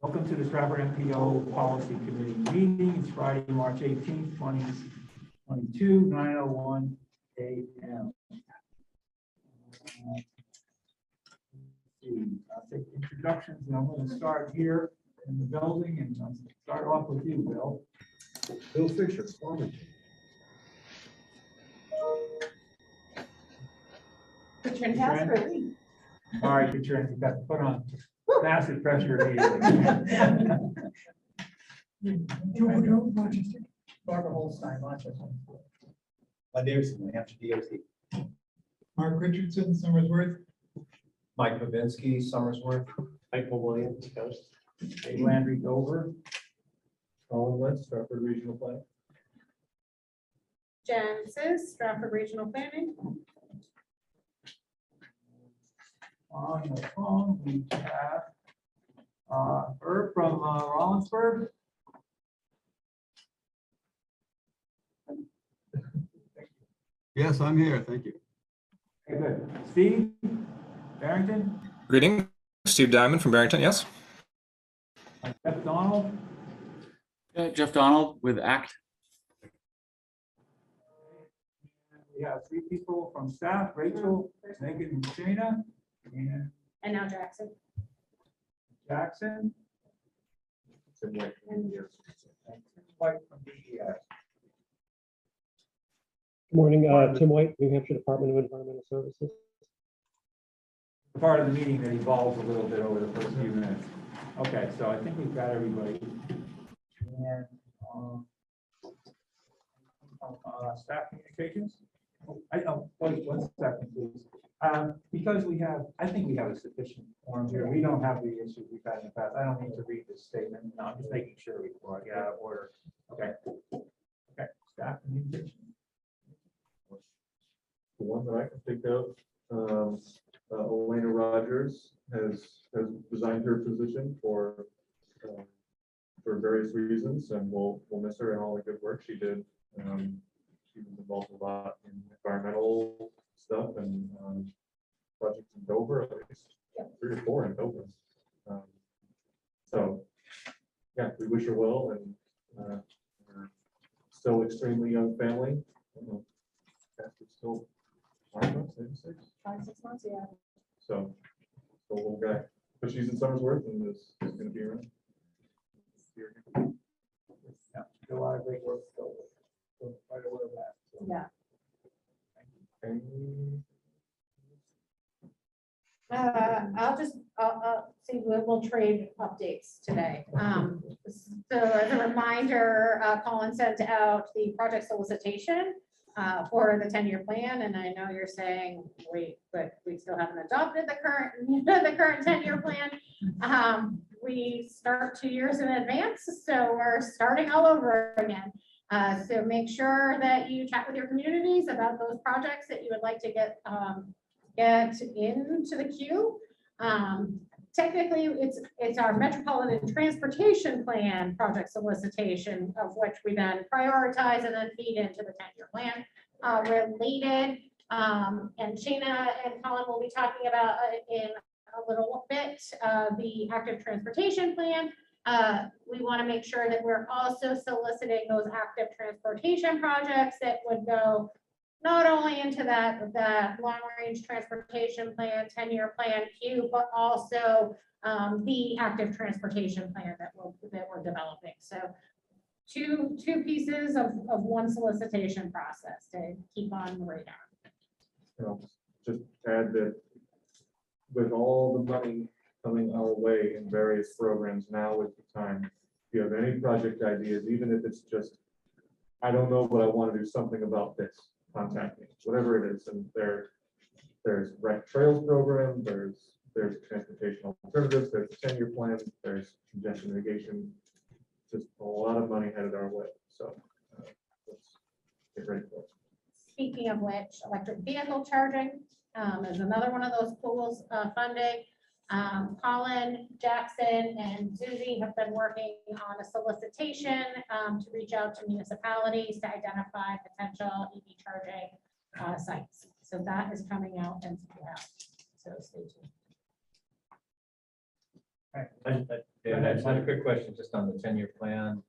Welcome to the Stratford MPO Policy Committee meeting. It's Friday, March 18th, 2022, 9:01 a.m. I'll take introductions, and I'm going to start here in the building, and I'll start off with you, Bill. Bill Fisher, Farmington. Katrin Hasbro. All right, Katrin, you've got to put on massive pressure here. Joe, Rochester. Barbara Holstein, Rochester. Bud Davidson, New Hampshire DOT. Mark Richardson, Somersworth. Mike Babinski, Somersworth. Michael Williams, Coast. Dave Landry, Dover. Colin Wentz, Stratford Regional Plan. Jen Sis, Stratford Regional Planning. On the phone, we have Herb from Rollinsford. Yes, I'm here. Thank you. Okay, good. Steve Barrington, Greetings, Steve Diamond from Barrington, yes. Jeff Donald, Jeff Donald with ACT. we have three people from staff, Rachel, Megan, and Shana, and And now Jackson. Jackson, Tim White from DES. and Tim White from DES. Good morning, Tim White, New Hampshire Department of Environmental Services. Part of the meeting that evolves a little bit over the first few minutes. Okay, so I think we've got everybody. And staff communications. Wait 1 second, please. Because we have, I think we have a sufficient form here. We don't have the issues we've had in the past. I don't need to read this statement. No, I'm just making sure before I get out of order. Okay. Okay, staff communications. The one that I can think of, Elena Rogers has resigned her position for various reasons, and we'll miss her and all the good work she did. She was involved a lot in environmental stuff and projects in Dover, at least 3 or 4 in Dover. So, yeah, we wish her well, and we're still extremely young family. After still 5 months, maybe 6. 5, 6 months, yeah. So, a little guy, but she's in Somersworth and is going to be around. Yeah, a lot of great work. So quite aware of that. So, Yeah. And I'll see, we'll trade updates today. So as a reminder, Colin sent out the project solicitation for the 10-year plan, and I know you're saying, wait, but we still haven't adopted the current 10-year plan. We start 2 years in advance, so we're starting all over again. So make sure that you chat with your communities about those projects that you would like to get into the queue. Technically, it's our Metropolitan Transportation Plan project solicitation, of which we then prioritize and then feed into the 10-year plan related. And Shana and Colin will be talking about in a little bit the active transportation plan. We want to make sure that we're also soliciting those active transportation projects that would go not only into that long-range transportation plan, 10-year plan queue, but also the active transportation plan that we're developing. So two pieces of one solicitation process to keep on the radar. just add that with all the money coming our way in various programs, now is the time. If you have any project ideas, even if it's just, I don't know, but I want to do something about this, contact me, whatever it is. And there's rec trails program, there's transportation alternatives, there's a 10-year plan, there's congestion mitigation, just a lot of money headed our way. So let's get ready for it. Speaking of which, electric vehicle charging is another one of those pools funding. Colin, Jackson, and Susie have been working on a solicitation to reach out to municipalities to identify potential EV charging sites. So that is coming out and so stay tuned. Yeah, I just had a quick question just on the 10-year plan.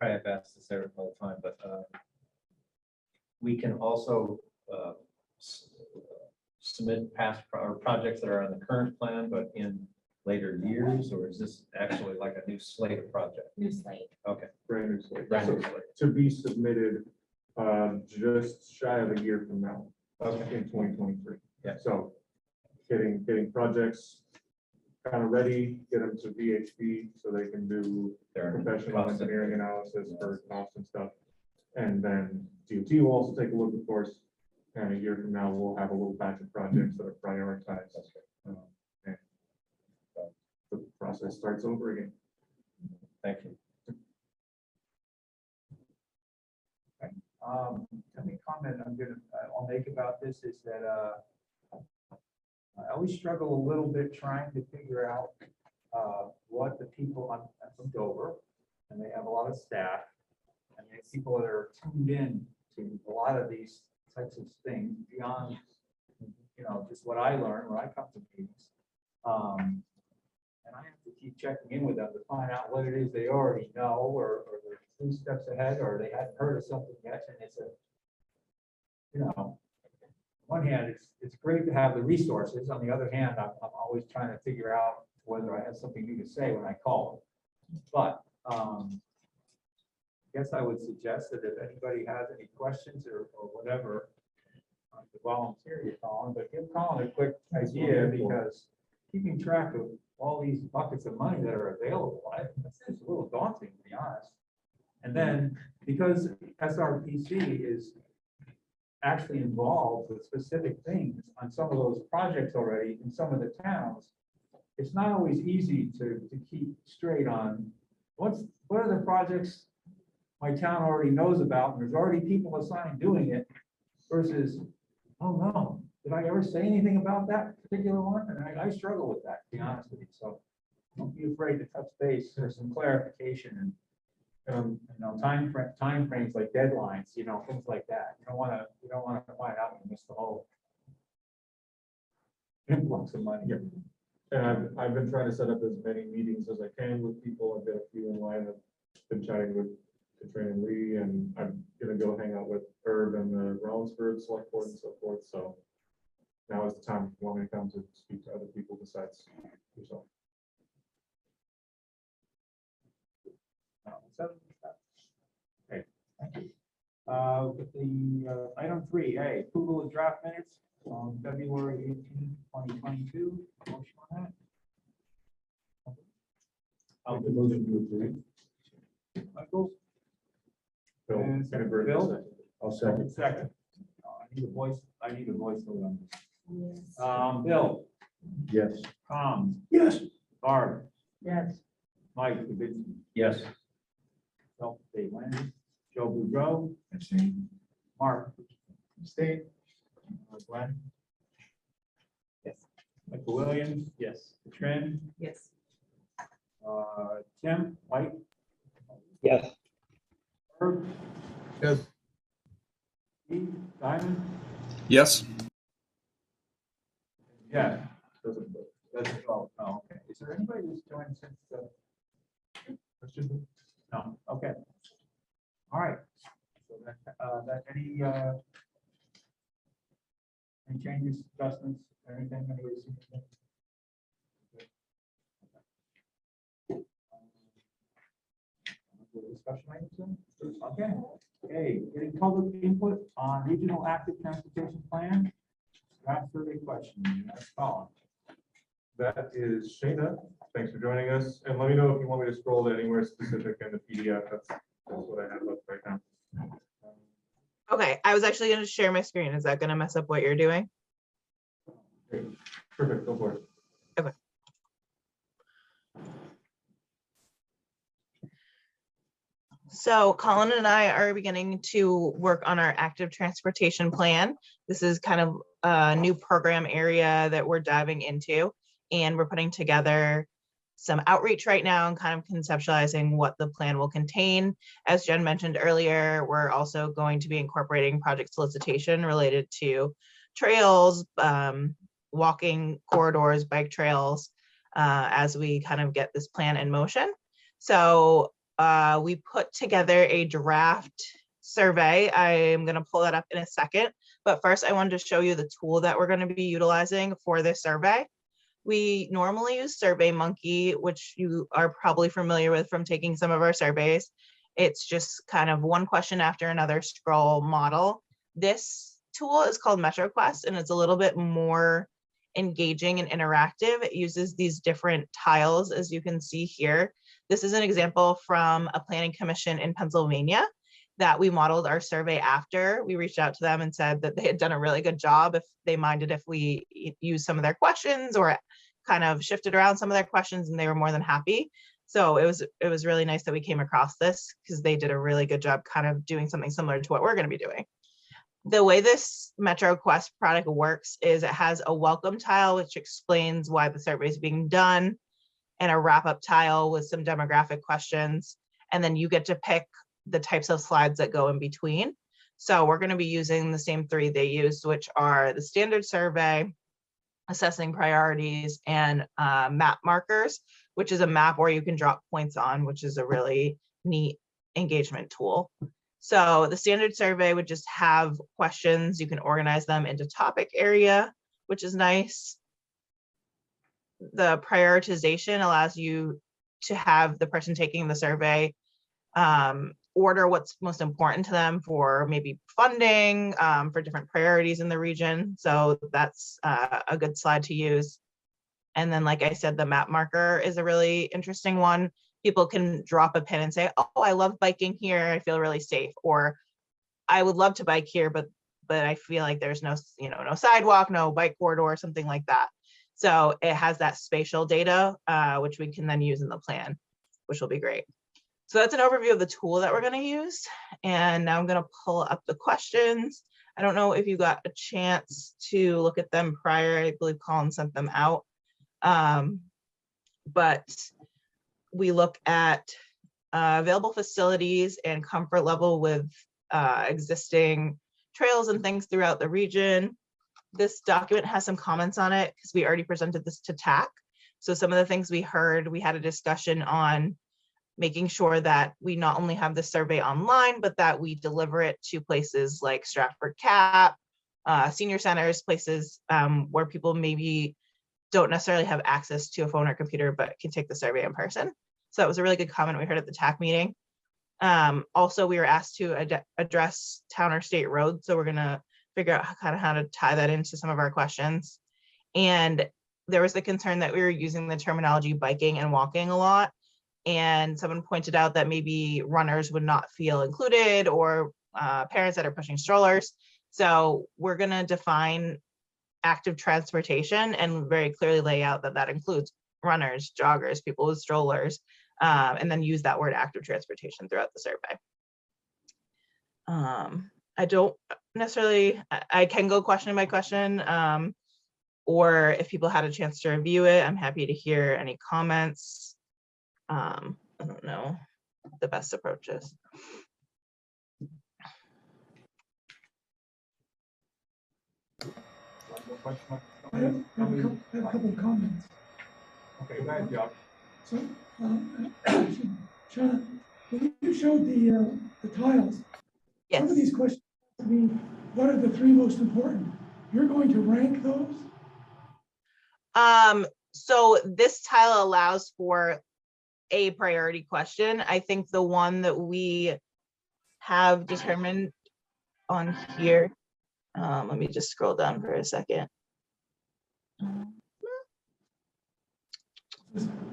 I have asked this every all the time, but we can also submit past or projects that are on the current plan, but in later years, or is this actually like a new slate of project? New slate. Okay. Brand new slate. Brand new So, slate. to be submitted just shy of a year from now, Okay. in 2023. Yeah. So getting projects kind of ready, get them to VHB so they can do There are professional costs. engineering analysis for costs and stuff. And then DOT will also take a look, of course, and a year from now, we'll have a little batch of projects that are prioritized. And the process starts over again. Thank you. Any comment I'll make about this is that, I always struggle a little bit trying to figure out, what the people I'm from Dover, and they have a lot of staff, and they have people that are tuned in to a lot of these types of things beyond, just what I learned when I come to meetings. And I have to keep checking in with them to find out what it is they already know, or they're 2 steps ahead, or they hadn't heard of something yet, and it's on one hand, it's great to have the resources. On the other hand, I'm always trying to figure out whether I have something new to say when I call. But I guess I would suggest that if anybody has any questions or whatever, to volunteer you, Colin, but give Colin a quick idea, because keeping track of all these buckets of money that are available, it's a little daunting, to be honest. And then, because SRPC is actually involved with specific things on some of those projects already in some of the towns, it's not always easy to keep straight on what are the projects my town already knows about, and there's already people assigned doing it, versus, oh no, did I ever say anything about that particular one? And I struggle with that, to be honest with you. So don't be afraid to touch base for some clarification and time frames like deadlines, things like that. You don't want to find out and miss the whole influx of money. Yeah. And I've been trying to set up as many meetings as I can with people. I've got a few in line. I've been chatting with Katrina and Lee, and I'm gonna go hang out with Herb and the Rollinsford Select Board and so forth. So now is the time if you want me to come to speak to other people besides yourself. Okay, thank you. With the item 3A, approval of draft minutes on February 18, 2022. Motion on that? I'll do motion to approve. Michael? Bill, And and Bert, Bill? second. I'll Second. I need a voice vote on this. Bill? Yes. Tom? Yes. Barb? Yes. Mike? Davidson? Yes. Bill, Dave Landry? Joe Boudreau? Abstain. Mark? Abstain. Glenn? Yes. Michael Williams? Yes. Trin? Yes. Tim? Mike? Yes. Herb? Yes. Steve? Diamond? Yes. Yeah. Doesn't vote. That's all. Oh, okay. Is there anybody who's joined since no, okay. All right. So any changes, adjustments, anything? Anybody see anything? Discussion items then? Okay. Okay, getting public input on regional active transportation plan. Draft survey question. That's Colin. That is Shayna. Thanks for joining us. And let me know if you want me to scroll to anywhere specific in the PDF. That's what I have up right now. Okay, I was actually going to share my screen. Is that going to mess up what you're doing? Great. Perfect. Go for it. Okay. So Colin and I are beginning to work on our active transportation plan. This is kind of a new program area that we're diving into, and we're putting together some outreach right now and kind of conceptualizing what the plan will contain. As Jen mentioned earlier, we're also going to be incorporating project solicitation related to trails, walking corridors, bike trails, as we kind of get this plan in motion. So we put together a draft survey. I am going to pull that up in a second, but first I wanted to show you the tool that we're going to be utilizing for this survey. We normally use SurveyMonkey, which you are probably familiar with from taking some of our surveys. It's just kind of one question after another scroll model. This tool is called MetroQuest, and it's a little bit more engaging and interactive. It uses these different tiles, as you can see here. This is an example from a planning commission in Pennsylvania that we modeled our survey after. We reached out to them and said that they had done a really good job if they minded if we use some of their questions or kind of shifted around some of their questions, and they were more than happy. So it was really nice that we came across this because they did a really good job kind of doing something similar to what we're going to be doing. The way this MetroQuest product works is it has a welcome tile, which explains why the survey is being done, and a wrap-up tile with some demographic questions. And then you get to pick the types of slides that go in between. So we're going to be using the same three they used, which are the standard survey, assessing priorities, and map markers, which is a map where you can drop points on, which is a really neat engagement tool. So the standard survey would just have questions. You can organize them into topic area, which is nice. The prioritization allows you to have the person taking the survey order what's most important to them for maybe funding, for different priorities in the region. So that's a good slide to use. And then, like I said, the map marker is a really interesting one. People can drop a pin and say, oh, I love biking here. I feel really safe. Or I would love to bike here, but I feel like there's no sidewalk, no bike corridor, something like that. So it has that spatial data, which we can then use in the plan, which will be great. So that's an overview of the tool that we're going to use. And now I'm going to pull up the questions. I don't know if you got a chance to look at them prior. I believe Colin sent them out. But we look at available facilities and comfort level with existing trails and things throughout the region. This document has some comments on it because we already presented this to TAC. So some of the things we heard, we had a discussion on making sure that we not only have the survey online, but that we deliver it to places like Stratford Cap, senior centers, places where people maybe don't necessarily have access to a phone or computer, but can take the survey in person. So that was a really good comment we heard at the TAC meeting. Also, we were asked to address town or state roads. So we're gonna figure out how to tie that into some of our questions. And there was the concern that we were using the terminology biking and walking a lot. And someone pointed out that maybe runners would not feel included, or parents that are pushing strollers. So we're going to define active transportation and very clearly lay out that that includes runners, joggers, people with strollers, and then use that word active transportation throughout the survey. I don't necessarily, I can go question by question, or if people had a chance to review it, I'm happy to hear any comments. I don't know the best approach is. I have a couple of comments. Okay, go ahead, Joe. So, Sean, when you showed the tiles, Yes. some of these questions, I mean, what are the three most important? You're going to rank those? So this tile allows for a priority question. I think the one that we have determined on here, let me just scroll down for a second.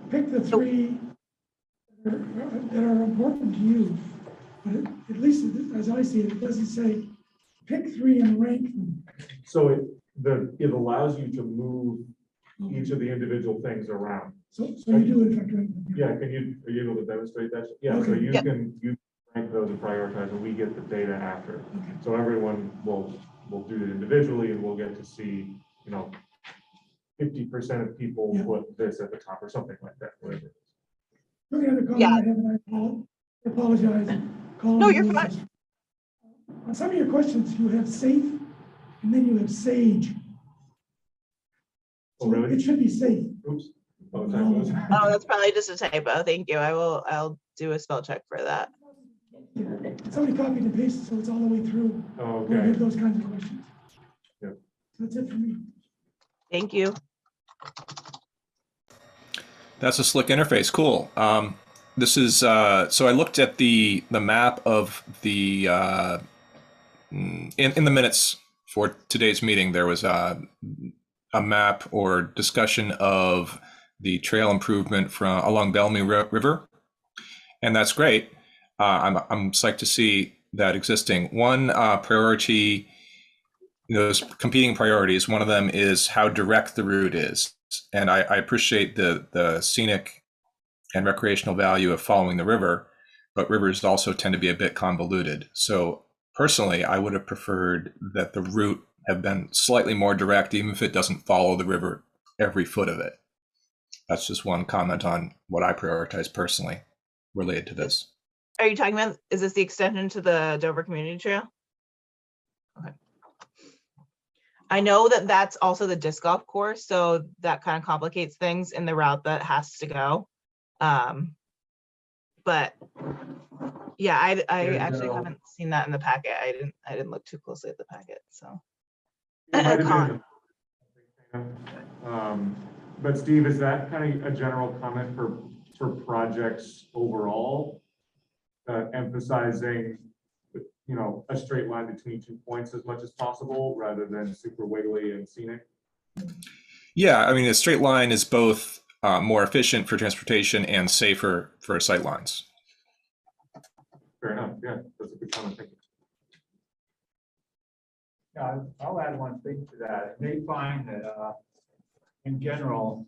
Pick the three that are important to you. But at least as I see it, it doesn't say pick three and rank them. So it allows you to move each of the individual things around. So you do in fact rank them. Yeah, are you able to demonstrate that? Yeah, so Okay. you can rank those and prioritize, and we get the data after. Okay. So everyone will do it individually, and we'll get to see, 50% of people Yeah. put this at the top or something like that, whatever. it is. The only other comment Yeah. I have, and I apologize. Colin, No, you're is, fine. On some of your questions, you have safe, and then you have sage. Oh, So really? it should be safe. Oops. Oh, typos. Oh, that's probably just a typo. Thank you. I'll do a spell check for that. Somebody copied and pasted, so it's all the way through. We'll Okay. get those kinds of questions. Yep. That's it for me. Thank you. That's a slick interface. Cool. This is so I looked at the map of the in the minutes for today's meeting. There was a map or discussion of the trail improvement from along Bellamy River, and that's great. I'm psyched to see that existing. One priority, those competing priorities. One of them is how direct the route is, and I appreciate the scenic and recreational value of following the river, but rivers also tend to be a bit convoluted. So personally, I would have preferred that the route have been slightly more direct, even if it doesn't follow the river every foot of it. That's just one comment on what I prioritize personally related to this. Are you talking about, is this the extension to the Dover Community Trail? Okay. I know that that's also the disc golf course, so that kind of complicates things in the route that has to go. But yeah, I actually haven't seen that in the packet. I didn't look too closely at the packet, so. It might have Colin. been. But Steve, is that kind of a general comment for projects overall? Emphasizing, you know, a straight line between 2 points as much as possible rather than super wiggly and scenic? Yeah, I mean, a straight line is both more efficient for transportation and safer for sight lines. Fair enough. Yeah, that's a good comment. Thank you. Yeah, I'll add one thing to that. They find that in general,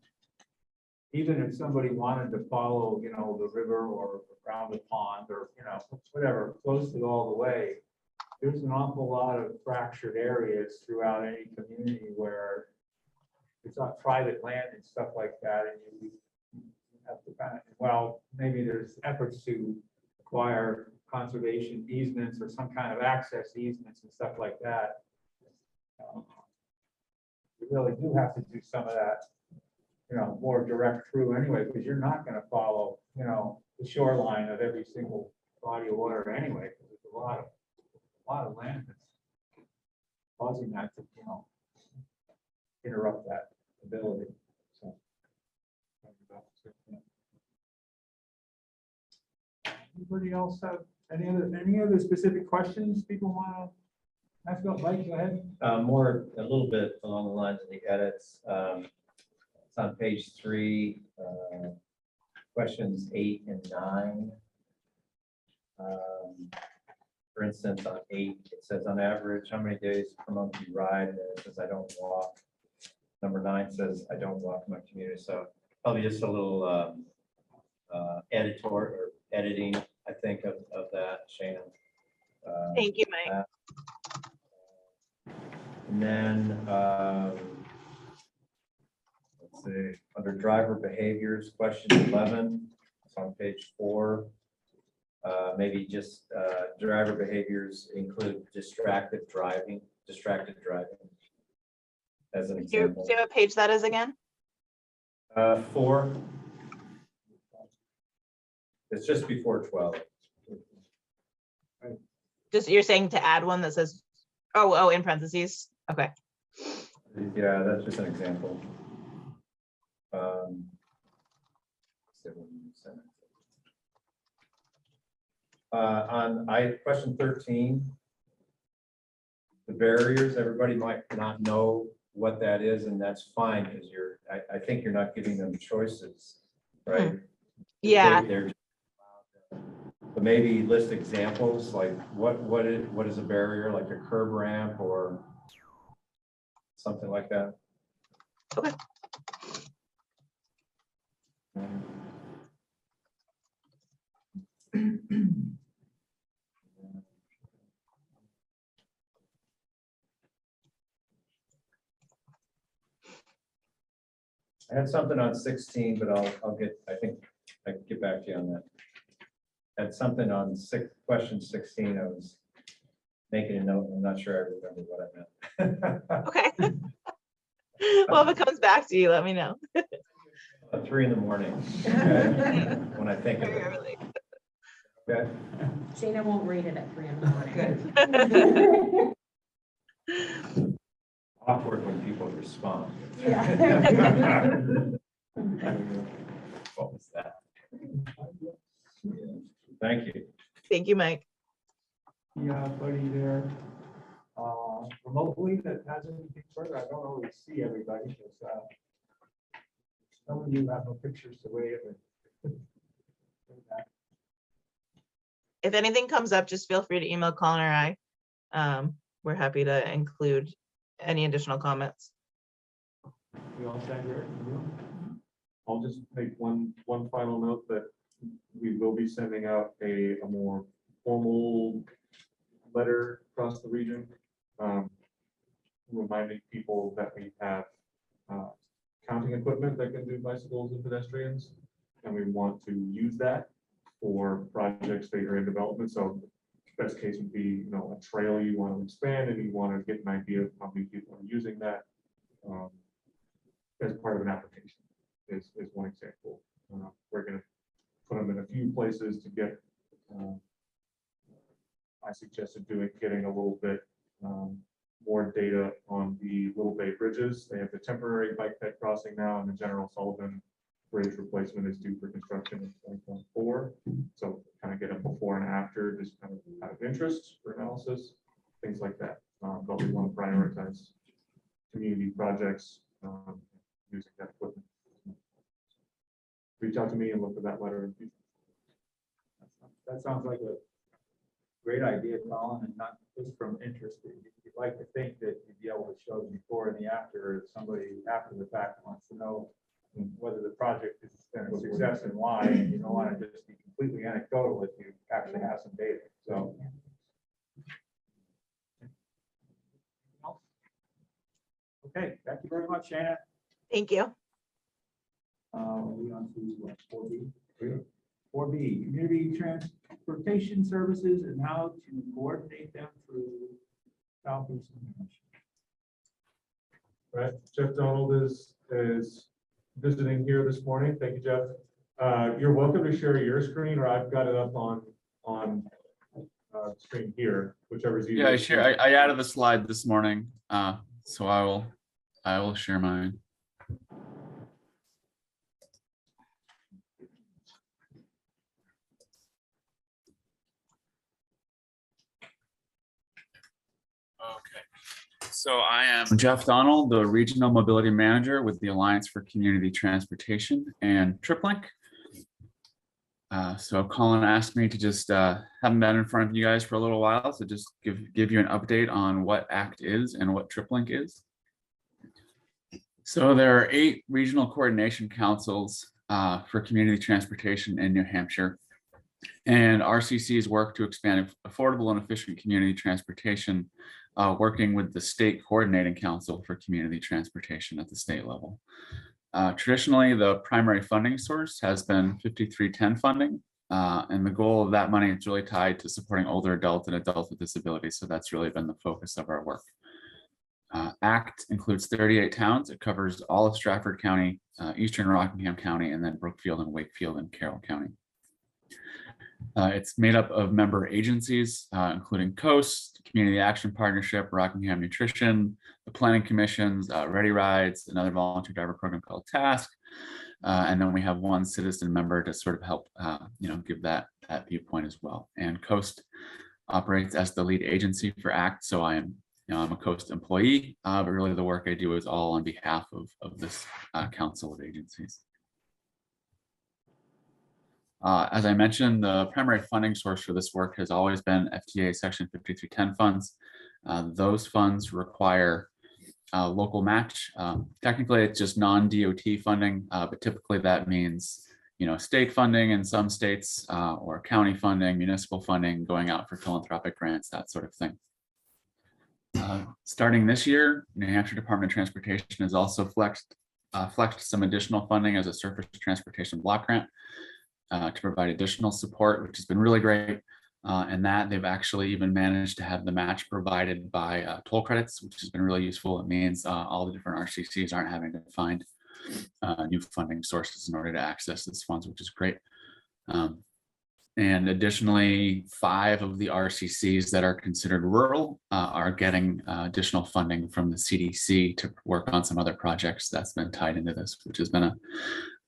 even if somebody wanted to follow, you know, the river or around the pond or, you know, whatever, close it all the way, there's an awful lot of fractured areas throughout any community where it's on private land and stuff like that, and you have to kind of, well, maybe there's efforts to acquire conservation easements or some kind of access easements and stuff like that. You really do have to do some of that, you know, more direct through anyway, because you're not going to follow, you know, the shoreline of every single body of water anyway, because there's a lot of land that's causing that to, you know, interrupt that ability. So. Anybody else have any other specific questions people want to ask about? Mike, go ahead. More, a little bit along the lines of the edits. It's on page 3, questions 8 and 9. For instance, on 8, it says on average, how many days per month you ride? And then it says, I don't walk. Number 9 says, I don't walk in my community. So probably just a little editor or editing, I think, of that, Shannon. Thank you, Mike. And then, let's see, under driver behaviors, question 11, it's on page 4. Maybe just driver behaviors include distracted driving as an Do you example. see what page that is again? 4. It's just before 12. Just, you're saying to add one that says, oh, in parentheses. Okay. Yeah, that's just an example. On question 13, the barriers, everybody might not know what that is, and that's fine, because I think you're not giving them choices, right? Yeah. But maybe list examples, like what is a barrier, like a curb ramp or something like that. Okay. I had something on 16, but I'll get, I think I can get back to you on that. I had something on question 16. I was making a note. I'm not sure I remember what I meant. Okay. Well, if it comes back to you, let me know. 3 in the morning when I think of Very it. early. Okay. Gina won't read it at 3 in the morning. Awkward when people respond. Yeah. What was that? Thank you. Thank you, Mike. Yeah, buddy there. Remotely that has anything further, I don't always see everybody, because some of you have no pictures to wave and. If anything comes up, just feel free to email Colin or I. We're happy to include any additional comments. We all sat here in the room. I'll just make one final note that we will be sending out a more formal letter across the region, reminding people that we have counting equipment that can do bicycles and pedestrians, and we want to use that for projects that are in development. So best case would be, a trail you want to expand and you want to get an idea of how many people are using that as part of an application is one example. We're going to put them in a few places to get, I suggested getting a little bit more data on the Little Bay bridges. They have the temporary bike ped crossing now, and the General Sullivan Bridge replacement is due for construction in 2024. So kind of get a before and after, just kind of out of interest for analysis, things like that. But we want to prioritize community projects using that equipment. Reach out to me and look for that letter in the future. That sounds like a great idea, Colin, and not just from interest. You'd like to think that you'd be able to show the before and the after, if somebody after the fact wants to know whether the project is a success and why, and you don't want to just be completely anecdotal if you actually have some data. So. Okay, thank you very much, Shannon. Thank you. We on to 4B. 4B, community transportation services and how to coordinate them through Southeast New Hampshire. Right, Jeff Donald is visiting here this morning. Thank you, Jeff. You're welcome to share your screen, or I've got it up on screen here, whichever is easier. Yeah, I share. I added the slide this morning, so I will share mine. Okay, so I am Jeff Donald, the Regional Mobility Manager with the Alliance for Community Transportation and Triplink. So Colin asked me to just have that in front of you guys for a little while, so just give you an update on what ACT is and what Triplink is. So there are 8 regional coordination councils for community transportation in New Hampshire. And RCC's work to expand affordable and efficient community transportation, working with the State Coordinating Council for Community Transportation at the state level. Traditionally, the primary funding source has been 5310 funding, and the goal of that money is really tied to supporting older adults and adults with disabilities. So that's really been the focus of our work. ACT includes 38 towns. It covers all of Stratford County, Eastern Rockingham County, and then Brookfield and Wakefield and Carroll County. It's made up of member agencies, including Coast, Community Action Partnership, Rockingham Nutrition, the Planning Commissions, Ready Rides, another volunteer driver program called Task. And then we have one citizen member to sort of help, give that viewpoint as well. And Coast operates as the lead agency for ACT. So I'm a Coast employee, but really the work I do is all on behalf of this council of agencies. As I mentioned, the primary funding source for this work has always been FTA Section 5310 funds. Those funds require local match. Technically, it's just non-DOT funding, but typically that means state funding in some states, or county funding, municipal funding, going out for philanthropic grants, that sort of thing. Starting this year, New Hampshire Department of Transportation has also flexed some additional funding as a surface transportation block grant to provide additional support, which has been really great. And that they've actually even managed to have the match provided by toll credits, which has been really useful. It means all the different RCCs aren't having to find new funding sources in order to access these funds, which is great. And additionally, 5 of the RCCs that are considered rural are getting additional funding from the CDC to work on some other projects that's been tied into this, which has been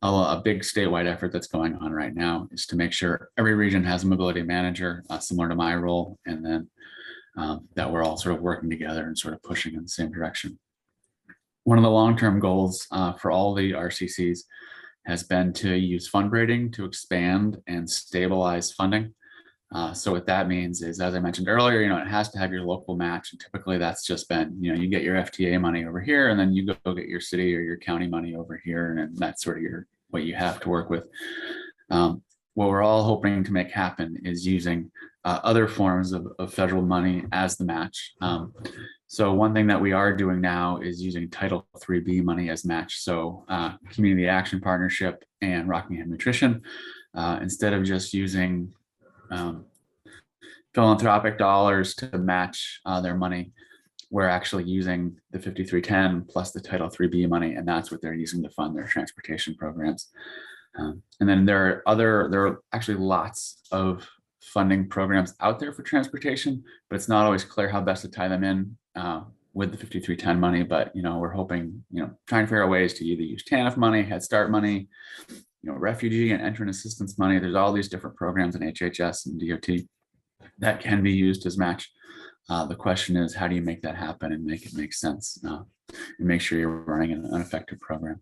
a big statewide effort that's going on right now, is to make sure every region has a mobility manager, similar to my role, and then that we're all sort of working together and sort of pushing in the same direction. One of the long-term goals for all the RCCs has been to use fundraising to expand and stabilize funding. So what that means is, as I mentioned earlier, it has to have your local match. And typically that's just been, you get your FTA money over here, and then you go get your city or your county money over here. And that's sort of what you have to work with. What we're all hoping to make happen is using other forms of federal money as the match. So one thing that we are doing now is using Title 3B money as match. So Community Action Partnership and Rockingham Nutrition, instead of just using philanthropic dollars to match their money, we're actually using the 5310 plus the Title 3B money, and that's what they're using to fund their transportation programs. And then there are actually lots of funding programs out there for transportation, but it's not always clear how best to tie them in with the 5310 money. But we're hoping, trying to figure out ways to either use TANF money, Head Start money, refugee and entrant assistance money. There's all these different programs in HHS and DOT that can be used as match. The question is, how do you make that happen and make it make sense and make sure you're running an effective program?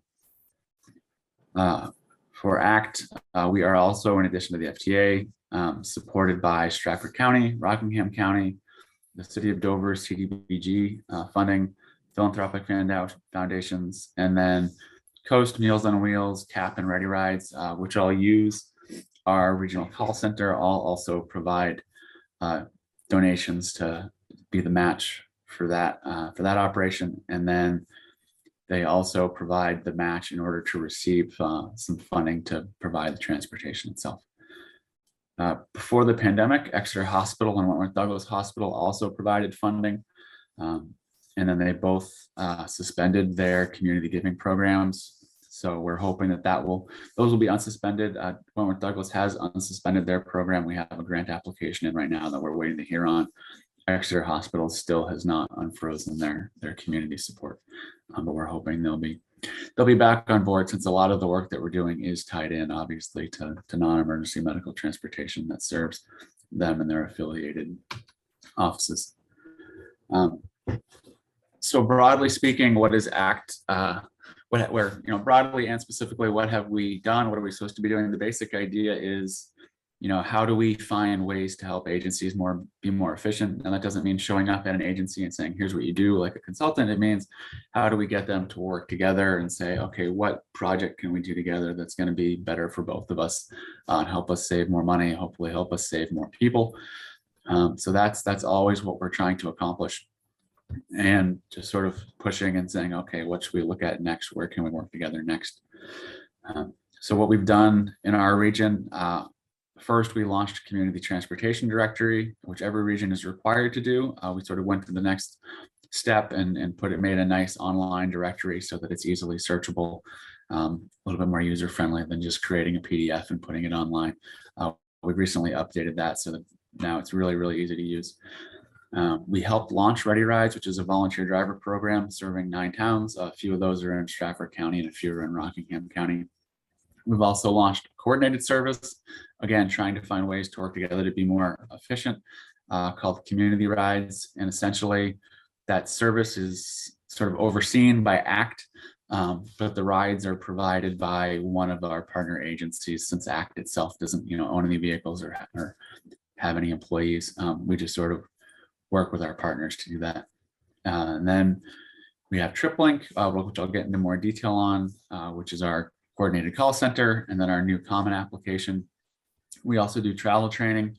For ACT, we are also, in addition to the FTA, supported by Stratford County, Rockingham County, the City of Dover, CDBG funding, philanthropic foundations, and then Coast, Meals on Wheels, CAP, and Ready Rides, which all use our regional call center, all also provide donations to be the match for that operation. And then they also provide the match in order to receive some funding to provide the transportation itself. Before the pandemic, Exeter Hospital and Wentworth Douglas Hospital also provided funding. And then they both suspended their community giving programs. So we're hoping that those will be unsuspended. Wentworth Douglas has unsuspended their program. We have a grant application in right now that we're waiting to hear on. Exeter Hospital still has not unfrozen their community support, but we're hoping they'll be back on board, since a lot of the work that we're doing is tied in, obviously, to non-emergency medical transportation that serves them and their affiliated offices. So broadly speaking, what is ACT? Broadly and specifically, what have we done? What are we supposed to be doing? The basic idea is, how do we find ways to help agencies be more efficient? And that doesn't mean showing up at an agency and saying, here's what you do like a consultant. It means, how do we get them to work together and say, okay, what project can we do together that's going to be better for both of us and help us save more money, hopefully help us save more people. So that's always what we're trying to accomplish. And just sort of pushing and saying, okay, what should we look at next? Where can we work together next? So what we've done in our region, first, we launched a community transportation directory, which every region is required to do. We sort of went to the next step and made a nice online directory so that it's easily searchable, a little bit more user friendly than just creating a PDF and putting it online. We've recently updated that so that now it's really, really easy to use. We helped launch Ready Rides, which is a volunteer driver program serving 9 towns. A few of those are in Stratford County and a few are in Rockingham County. We've also launched coordinated service, again, trying to find ways to work together to be more efficient, called Community Rides. And essentially that service is sort of overseen by ACT, but the rides are provided by one of our partner agencies, since ACT itself doesn't own any vehicles or have any employees. We just sort of work with our partners to do that. And then we have Triplink, which I'll get into more detail on, which is our coordinated call center, and then our new common application. We also do travel training.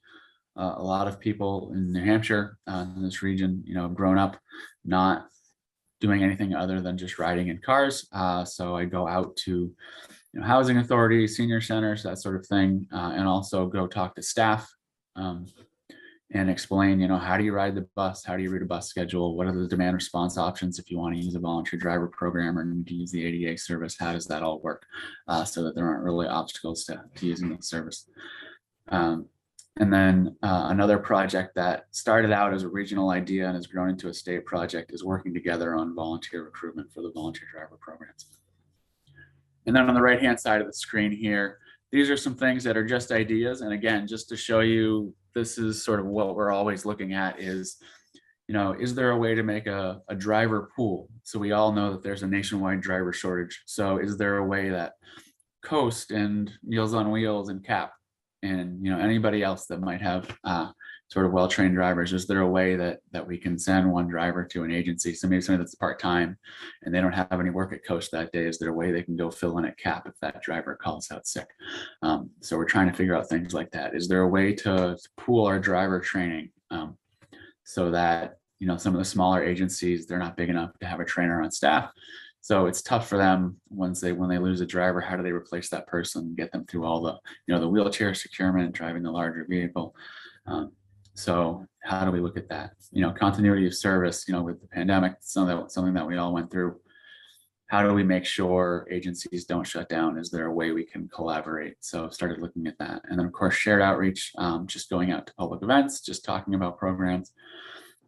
A lot of people in New Hampshire, in this region, have grown up not doing anything other than just riding in cars. So I go out to housing authorities, senior centers, that sort of thing, and also go talk to staff. and explain, how do you ride the bus? How do you read a bus schedule? What are the demand response options if you want to use a volunteer driver program or need to use the ADA service? How does that all work so that there aren't really obstacles to using the service? And then another project that started out as a regional idea and has grown into a state project is working together on volunteer recruitment for the volunteer driver programs. And then on the right-hand side of the screen here, these are some things that are just ideas. And again, just to show you, this is sort of what we're always looking at is, is there a way to make a driver pool? So we all know that there's a nationwide driver shortage. So is there a way that Coast and Meals on Wheels and CAP and anybody else that might have sort of well-trained drivers, is there a way that we can send one driver to an agency, somebody that's part-time and they don't have any work at Coast that day? Is there a way they can go fill in at CAP if that driver calls out sick? So we're trying to figure out things like that. Is there a way to pool our driver training so that some of the smaller agencies, they're not big enough to have a trainer on staff? So it's tough for them when they lose a driver. How do they replace that person, get them through all the the wheelchair securement, driving the larger vehicle? So how do we look at that? Continuity of service. With the pandemic, something that we all went through. How do we make sure agencies don't shut down? Is there a way we can collaborate? So I've started looking at that, and then of course shared outreach, just going out to public events, just talking about programs,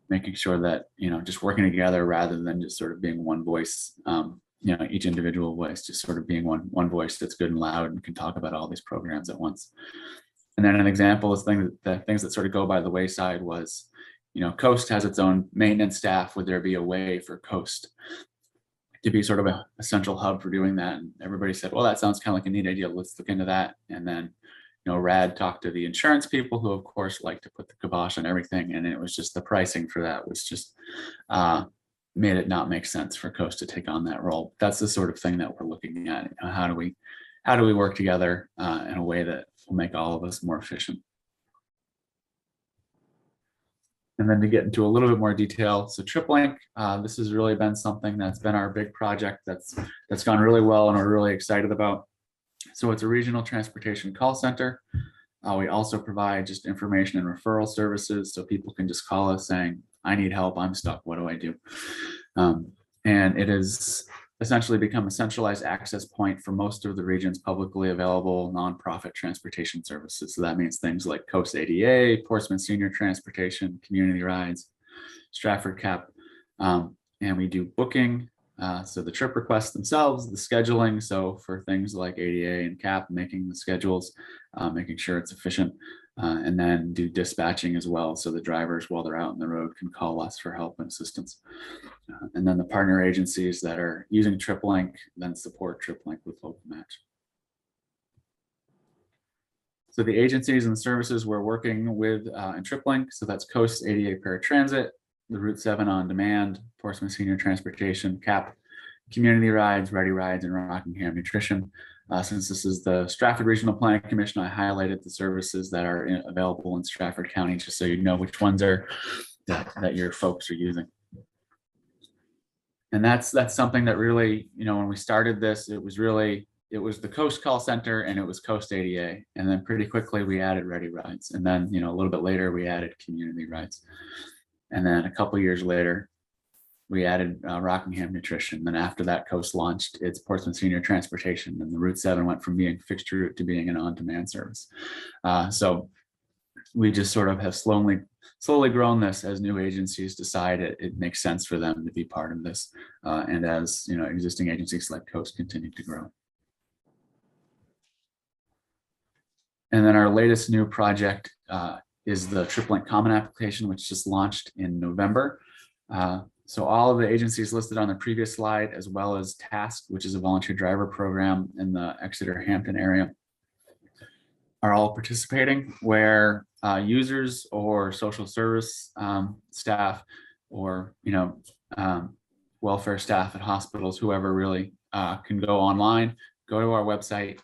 making sure that, just working together rather than just sort of being one voice, each individual voice, just sort of being one voice that's good and loud and can talk about all these programs at once. And then an example is things that sort of go by the wayside was, Coast has its own maintenance staff. Would there be a way for Coast to be sort of a central hub for doing that? And everybody said, well, that sounds kind of like a neat idea. Let's look into that. And then Rad talked to the insurance people who of course like to put the kibosh on everything. And it was just the pricing for that was just made it not make sense for Coast to take on that role. That's the sort of thing that we're looking at. How do we work together in a way that will make all of us more efficient? And then to get into a little bit more detail, so Triplink, this has really been something that's been our big project that's gone really well and we're really excited about. So it's a regional transportation call center. We also provide just information and referral services. So people can just call us saying, I need help, I'm stuck, what do I do? And it has essentially become a centralized access point for most of the region's publicly available nonprofit transportation services. So that means things like Coast ADA, Portsmouth Senior Transportation, Community Rides, Stratford CAP, and we do booking. So the trip requests themselves, the scheduling. So for things like ADA and CAP, making the schedules, making sure it's efficient, and then do dispatching as well. So the drivers, while they're out on the road, can call us for help and assistance. And then the partner agencies that are using Triplink then support Triplink with local match. So the agencies and services we're working with in Triplink, so that's Coast ADA Paratransit, the Route 7 On Demand, Portsmouth Senior Transportation, CAP, Community Rides, Ready Rides, and Rockingham Nutrition. Since this is the Stratford Regional Planning Commission, I highlighted the services that are available in Stratford County, just so you know which ones are that your folks are using. And that's something that really, when we started this, it was the Coast Call Center and it was Coast ADA. And then pretty quickly we added Ready Rides. And then, a little bit later we added Community Rides. And then a couple years later, we added Rockingham Nutrition. Then after that, Coast launched its Portsmouth Senior Transportation, and the Route 7 went from being fixed route to being an on-demand service. So we just sort of have slowly grown this as new agencies decide it makes sense for them to be part of this, and as existing agencies like Coast continue to grow. And then our latest new project is the Triplink Common Application, which just launched in November. So all of the agencies listed on the previous slide, as well as TASK, which is a volunteer driver program in the Exeter Hampton area, are all participating, where users or social service staff or welfare staff at hospitals, whoever really can go online, go to our website,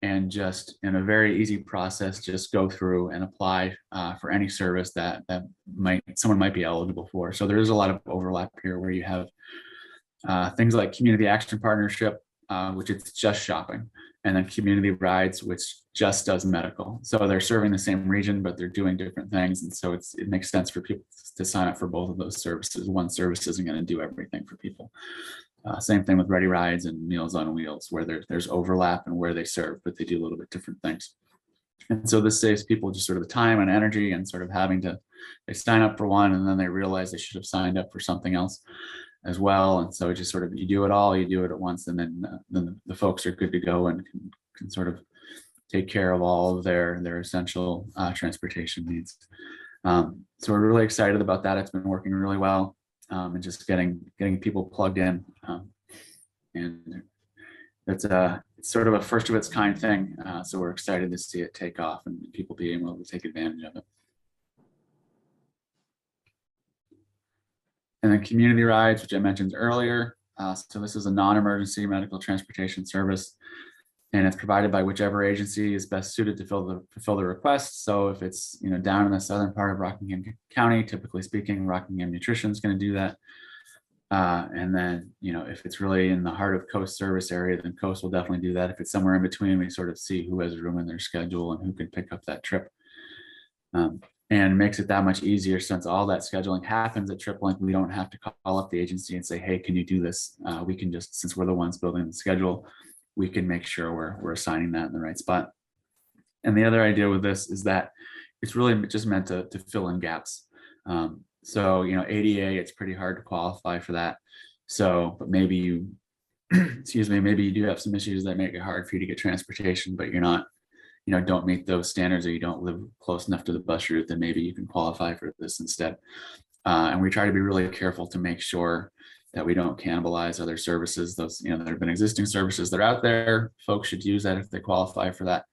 and just in a very easy process, just go through and apply for any service that someone might be eligible for. So there is a lot of overlap here where you have things like community action partnership, which it's just shopping, and then community rides, which just does medical. So they're serving the same region, but they're doing different things. And so it makes sense for people to sign up for both of those services. One service isn't going to do everything for people. Same thing with Ready Rides and Meals on Wheels, where there's overlap in where they serve, but they do a little bit different things. And so this saves people just sort of the time and energy and sort of having to, they sign up for one and then they realize they should have signed up for something else as well. And so it just sort of, you do it all, you do it at once, and then the folks are good to go and can sort of take care of all of their essential transportation needs. So we're really excited about that. It's been working really well, and just getting people plugged in. And it's sort of a first of its kind thing. So we're excited to see it take off and people being able to take advantage of it. And then community rides, which I mentioned earlier. So this is a non-emergency medical transportation service, and it's provided by whichever agency is best suited to fulfill the request. So if it's down in the southern part of Rockingham County, typically speaking, Rockingham Nutrition is going to do that. And then if it's really in the heart of Coast service area, then Coast will definitely do that. If it's somewhere in between, we sort of see who has room in their schedule and who can pick up that trip. And makes it that much easier since all that scheduling happens at Triplink. We don't have to call up the agency and say, hey, can you do this? We can just, since we're the ones building the schedule, we can make sure we're assigning that in the right spot. And the other idea with this is that it's really just meant to fill in gaps. So, ADA, it's pretty hard to qualify for that. So, but maybe you, excuse me, maybe you do have some issues that make it hard for you to get transportation, but you're not, don't meet those standards, or you don't live close enough to the bus route, then maybe you can qualify for this instead. And we try to be really careful to make sure that we don't cannibalize other services. Those, there have been existing services that are out there. Folks should use that if they qualify for that.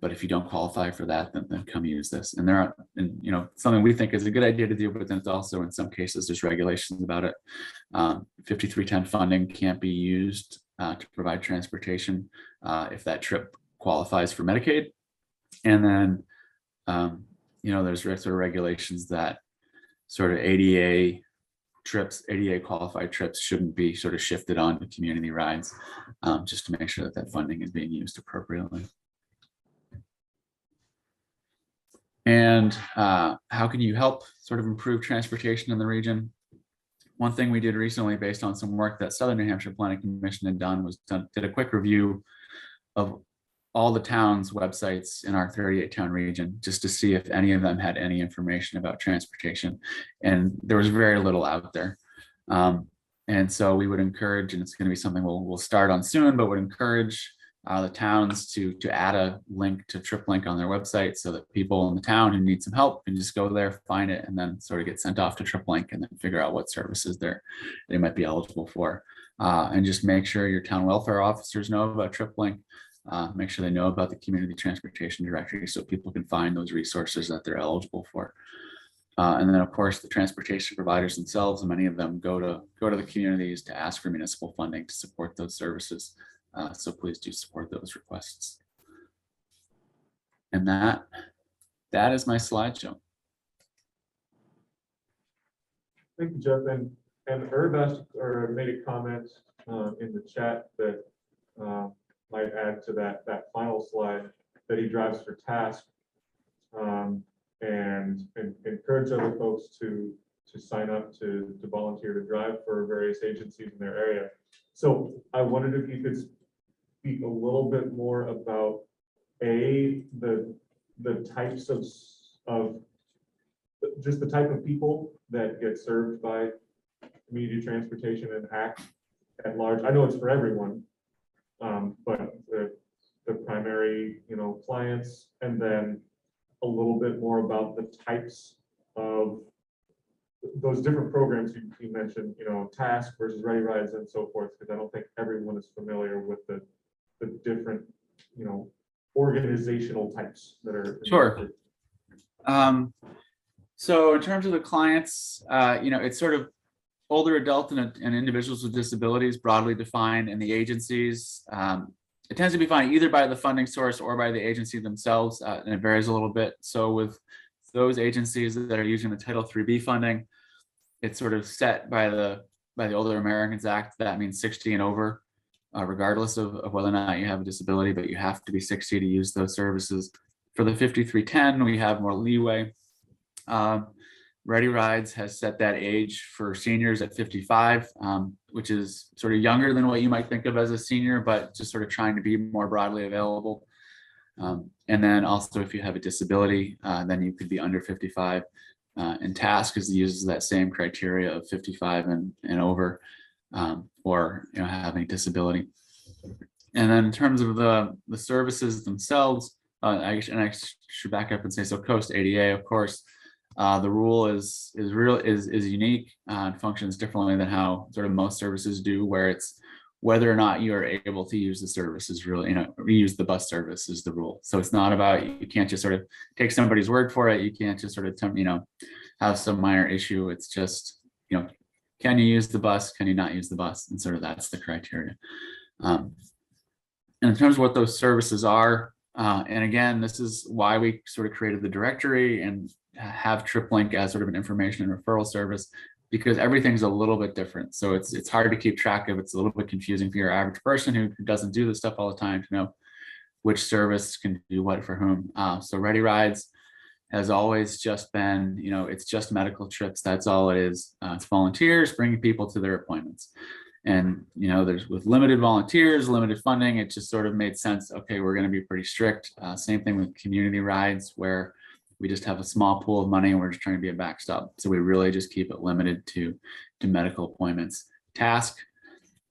But if you don't qualify for that, then come use this. And there are, something we think is a good idea to do, but then it's also in some cases there's regulations about it. 5310 funding can't be used to provide transportation if that trip qualifies for Medicaid. And then, there's sort of regulations that sort of ADA qualified trips shouldn't be sort of shifted on to community rides, just to make sure that that funding is being used appropriately. And how can you help sort of improve transportation in the region? One thing we did recently, based on some work that Southern New Hampshire Planning Commission had done, was did a quick review of all the towns' websites in our 38-town region, just to see if any of them had any information about transportation. And there was very little out there. And so we would encourage, and it's going to be something we'll start on soon, but would encourage the towns to add a link to Triplink on their website, so that people in the town who need some help can just go there, find it, and then sort of get sent off to Triplink and then figure out what services they might be eligible for. And just make sure your town welfare officers know about Triplink. Make sure they know about the community transportation directory, so people can find those resources that they're eligible for. And then, of course, the transportation providers themselves, many of them go to the communities to ask for municipal funding to support those services. So please do support those requests. And that is my slideshow. Thank you, Jeff. And Herb asked or made a comment in the chat that might add to that final slide, that he drives for task, and encourage other folks to sign up to volunteer to drive for various agencies in their area. So I wondered if you could speak a little bit more about the types of just the type of people that get served by community transportation and ACT at large. I know it's for everyone, but the primary, clients, and then a little bit more about the types of those different programs you mentioned, task versus Ready Rides and so forth, because I don't think everyone is familiar with the different, organizational types that are. Sure. So in terms of the clients, it's sort of older adult and individuals with disabilities, broadly defined, and the agencies. It tends to be defined either by the funding source or by the agency themselves, and it varies a little bit. So with those agencies that are using the Title IIIB funding, it's sort of set by the Older Americans Act. That means 60 and over. regardless of whether or not you have a disability, but you have to be 60 to use those services. For the 5310, we have more leeway. Ready Rides has set that age for seniors at 55, which is sort of younger than what you might think of as a senior, but just sort of trying to be more broadly available. And then also if you have a disability, then you could be under 55. And Task uses that same criteria of 55 and over, or having a disability. And then in terms of the services themselves, I should back up and say, so Coast ADA, of course, the rule is unique and functions differently than how sort of most services do, where it's whether or not you are able to use the service is really, use the bus service is the rule. So it's not about, you can't just sort of take somebody's word for it. You can't just sort of, have some minor issue. It's just, can you use the bus? Can you not use the bus? And sort of that's the criteria. And in terms of what those services are, and again, this is why we sort of created the directory and have Triplink as sort of an information and referral service, because everything's a little bit different. So it's hard to keep track of. It's a little bit confusing for your average person who doesn't do this stuff all the time to know which service can do what for whom. So Ready Rides has always just been, it's just medical trips. That's all it is. It's volunteers bringing people to their appointments. And, there's with limited volunteers, limited funding, it just sort of made sense. Okay, we're going to be pretty strict. Same thing with community rides, where we just have a small pool of money and we're just trying to be a backstop. So we really just keep it limited to medical appointments. Task,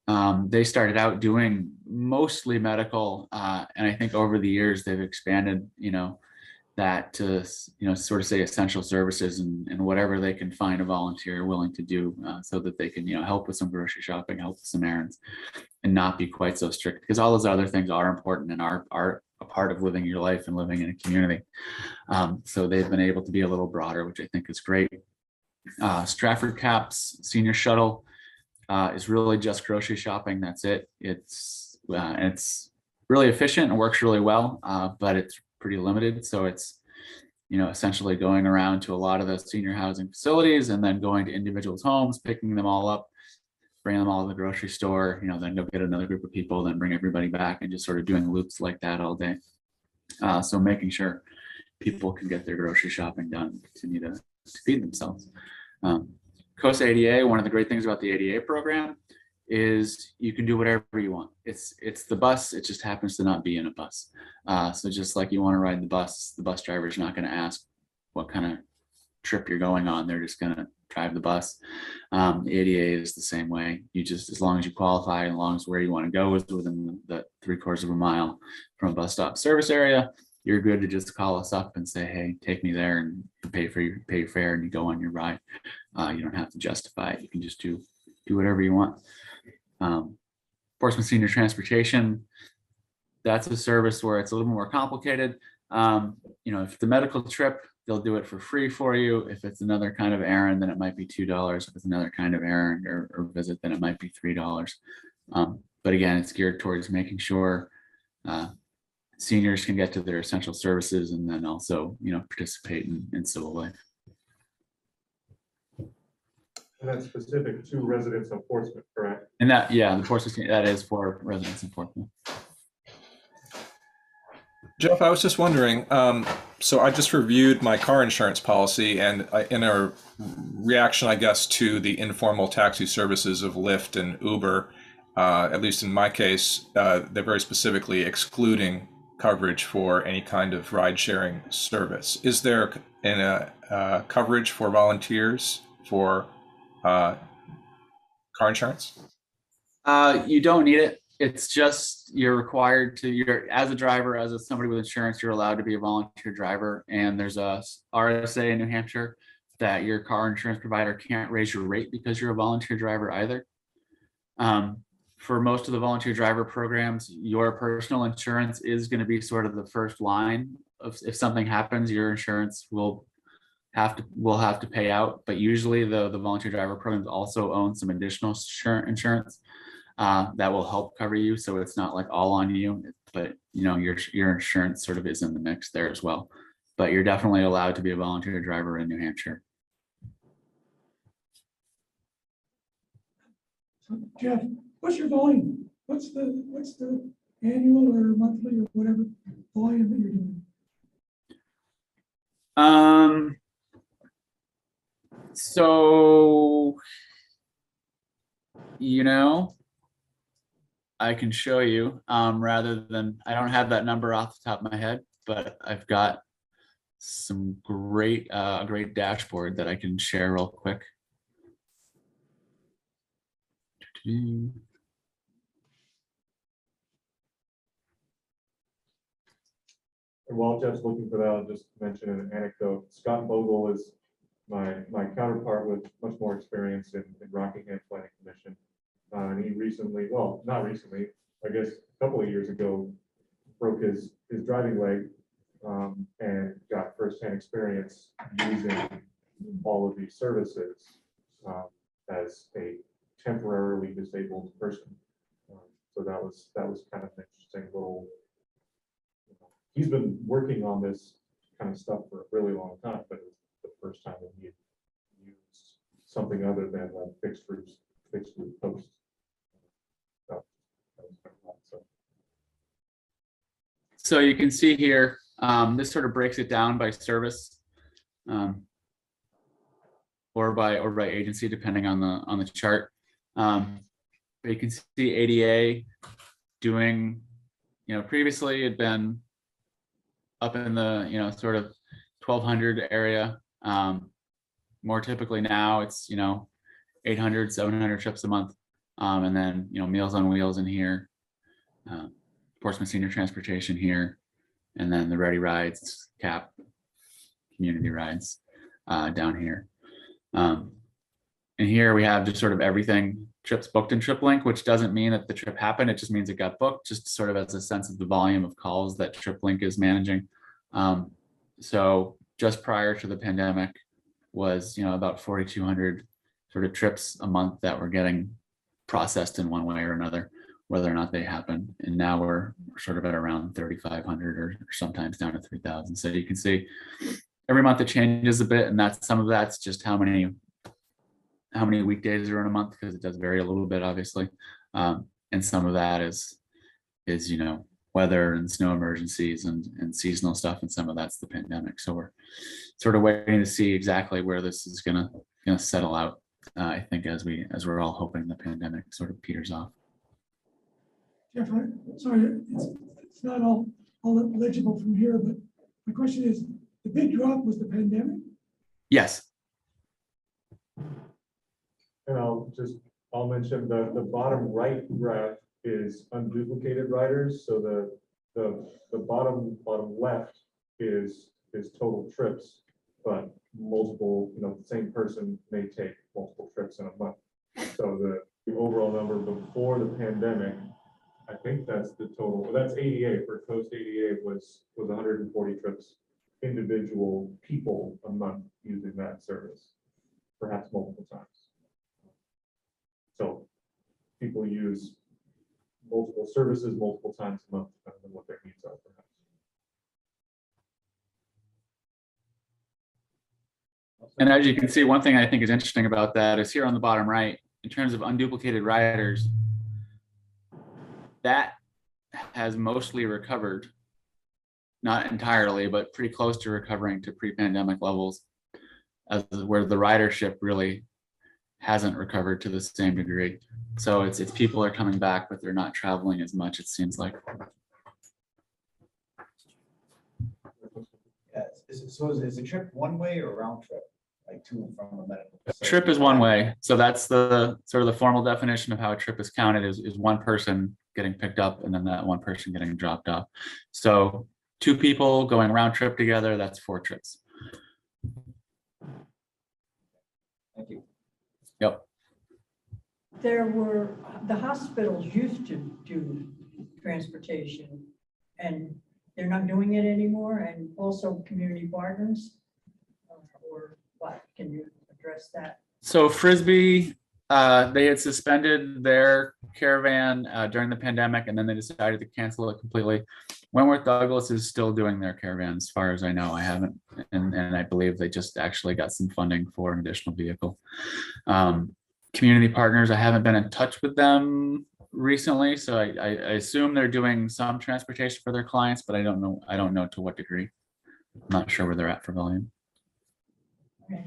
they started out doing mostly medical. And I think over the years they've expanded, that to, sort of say essential services and whatever they can find a volunteer willing to do, so that they can, help with some grocery shopping, help with some errands, and not be quite so strict, because all those other things are important and are a part of living your life and living in a community. So they've been able to be a little broader, which I think is great. Stratford Caps Senior Shuttle is really just grocery shopping. That's it. It's really efficient and works really well, but it's pretty limited. So it's, essentially going around to a lot of those senior housing facilities and then going to individuals' homes, picking them all up, bring them all to the grocery store, then go get another group of people, then bring everybody back, and just sort of doing loops like that all day. So making sure people can get their grocery shopping done and continue to feed themselves. Coast ADA, one of the great things about the ADA program is you can do whatever you want. It's the bus, it just happens to not be in a bus. So just like you want to ride the bus driver is not going to ask what kind of trip you're going on. They're just going to drive the bus. The ADA is the same way. You just, as long as you qualify, as long as where you want to go is within the 3/4 of a mile from a bus stop service area, you're good to just call us up and say, hey, take me there, and pay your fare and you go on your ride. You don't have to justify it. You can just do whatever you want. Portsmouth Senior Transportation, that's a service where it's a little more complicated. If the medical trip, they'll do it for free for you. If it's another kind of errand, then it might be $2. If it's another kind of errand or visit, then it might be $3. But again, it's geared towards making sure seniors can get to their essential services and then also, participate in civil life. And that's specific to residents of Portsmouth, correct? And that, the Portsmouth, that is for residents in Portsmouth. Jeff, I was just wondering, so I just reviewed my car insurance policy, and in a reaction, I guess, to the informal taxi services of Lyft and Uber, at least in my case, they're very specifically excluding coverage for any kind of ride-sharing service. Is there coverage for volunteers for car insurance? You don't need it. It's just you're required to, as a driver, as somebody with insurance, you're allowed to be a volunteer driver. And there's a RSA in New Hampshire that your car insurance provider can't raise your rate because you're a volunteer driver either. For most of the volunteer driver programs, your personal insurance is going to be sort of the first line of, if something happens, your insurance will have to pay out. But usually the volunteer driver programs also own some additional insurance that will help cover you. So it's not like all on you, but your insurance sort of is in the mix there as well. But you're definitely allowed to be a volunteer driver in New Hampshire. So Jeff, what's your volume? what's the annual or monthly or whatever volume that you're doing? So, I can show you, rather than, I don't have that number off the top of my head, but I've got some great dashboard that I can share real quick. And while Jeff's looking for that, I'll just mention an anecdote. Scott Vogel is my counterpart with much more experience in Rockingham Planning Commission. And he recently, well, not recently, I guess a couple of years ago, broke his driving leg and got firsthand experience using all of these services as a temporarily disabled person. So that was kind of an interesting little. He's been working on this kind of stuff for a really long time, but it's the first time that he had used something other than like fixed root posts. So you can see here, this sort of breaks it down by service, or by agency, depending on the chart. But you can see ADA doing, previously it had been up in the sort of 1,200 area. More typically now it's 800, 700 trips a month, and then Meals on Wheels in here. Portsmouth Senior Transportation here, and then the Ready Rides, CAP, community rides down here. And here we have just sort of everything trips booked in Triplink, which doesn't mean that the trip happened. It just means it got booked, just sort of as a sense of the volume of calls that Triplink is managing. So just prior to the pandemic was, about 4,200 sort of trips a month that were getting processed in one way or another, whether or not they happen. And now we're sort of at around 3,500 or sometimes down to 3,000. So you can see every month it changes a bit, and some of that's just how many weekdays are in a month, because it does vary a little bit, obviously. And some of that is weather and snow emergencies and seasonal stuff, and some of that's the pandemic. So we're sort of waiting to see exactly where this is gonna settle out. I think as we're all hoping the pandemic sort of peters off. Jeff, sorry, it's not all legible from here, but my question is, the big drop was the pandemic? Yes. And I'll mention the bottom right graph is unduplicated riders. So the bottom left is total trips, but multiple, the same person may take multiple trips in a month. So the overall number before the pandemic, I think that's the total. Well, that's ADA for Coast ADA was 140 trips, individual people a month using that service, perhaps multiple times. So people use multiple services multiple times a month, depending on what their needs are, perhaps. And as you can see, one thing I think is interesting about that is here on the bottom right, in terms of unduplicated riders, that has mostly recovered, not entirely, but pretty close to recovering to pre-pandemic levels, as where the ridership really hasn't recovered to the same degree. So it's people are coming back, but they're not traveling as much, it seems like. Yeah, so is a trip one way or round trip, like to and from a medical facility? Trip is one way. So that's the sort of the formal definition of how a trip is counted is one person getting picked up and then that one person getting dropped off. So 2 people going round trip together, that's 4 trips. Thank you. Yep. The hospitals used to do transportation and they're not doing it anymore, and also community partners, or what? Can you address that? So Frisbee, they had suspended their caravan during the pandemic, and then they decided to cancel it completely. Wentworth Douglas is still doing their caravan, as far as I know. I haven't, and I believe they just actually got some funding for an additional vehicle. Community partners, I haven't been in touch with them recently, so I assume they're doing some transportation for their clients, but I don't know to what degree. I'm not sure where they're at for volume. Okay.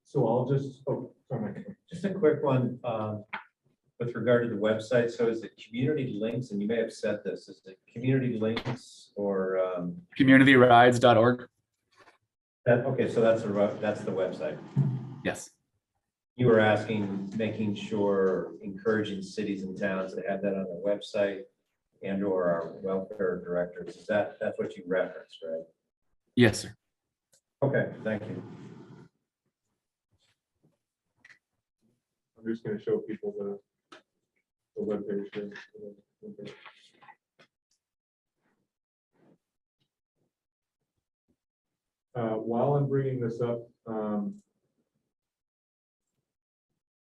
So I'll just, oh, sorry. Just a quick one, with regard to the website. So is it community links? And you may have said this, is it community links or, Communityrides.org. okay, so that's the website. Yes. You were asking, making sure, encouraging cities and towns to have that on their website and or our welfare directors. Is that's what you referenced, right? Yes, sir. Okay, thank you. I'm just gonna show people the webpage here. While I'm bringing this up,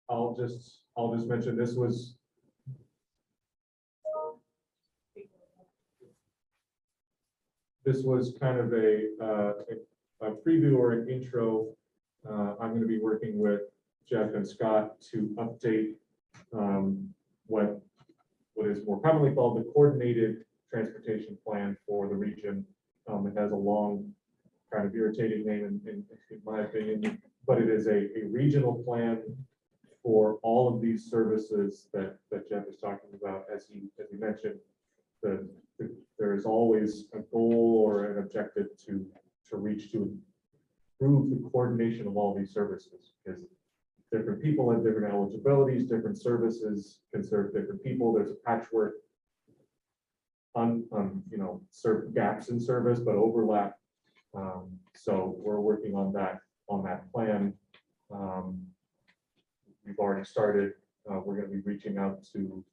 I'll just mention this was kind of a preview or an intro. I'm going to be working with Jeff and Scott to update what is more commonly called the coordinated transportation plan for the region. It has a long, kind of irritating name in my opinion, but it is a regional plan for all of these services that Jeff is talking about. As he mentioned, there is always a goal or an objective to reach to improve the coordination of all these services, because different people have different eligibilities, different services can serve different people. There's a patchwork on serve gaps in service, but overlap. So we're working on that plan. We've already started. We're going to be reaching out to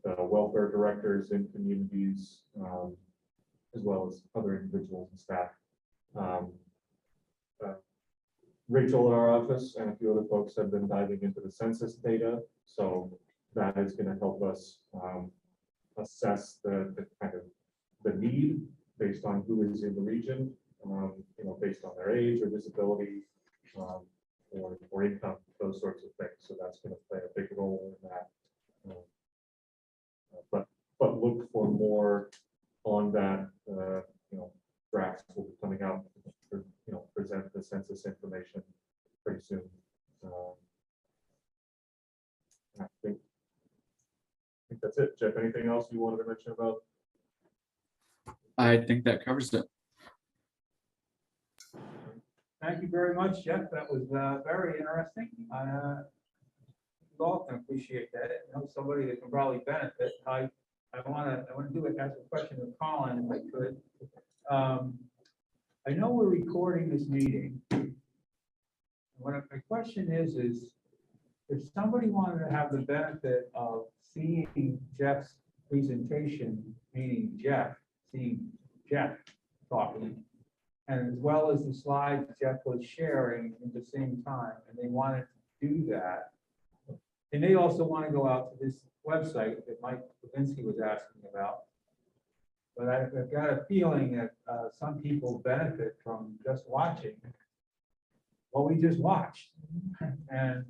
welfare directors in communities, as well as other individuals and staff. Rachel at our office and a few other folks have been diving into the census data, so that is going to help us assess the kind of the need based on who is in the region, based on their age or disability, or income, those sorts of things. So that's going to play a big role in that. But look for more on that. Drafts will be coming out. Present the census information pretty soon. I think that's it. Jeff, anything else you wanted to mention about? I think that covers it. Thank you very much, Jeff. That was very interesting. We all can appreciate that. Somebody that can probably benefit. I want to do it as a question of Colin, if I could. I know we're recording this meeting. What my question is if somebody wanted to have the benefit of seeing Jeff's presentation, meaning seeing Jeff talking, and as well as the slides Jeff was sharing at the same time, and they wanted to do that, and they also want to go out to this website that Mike Levinsky was asking about. But I've got a feeling that some people benefit from just watching what we just watched. And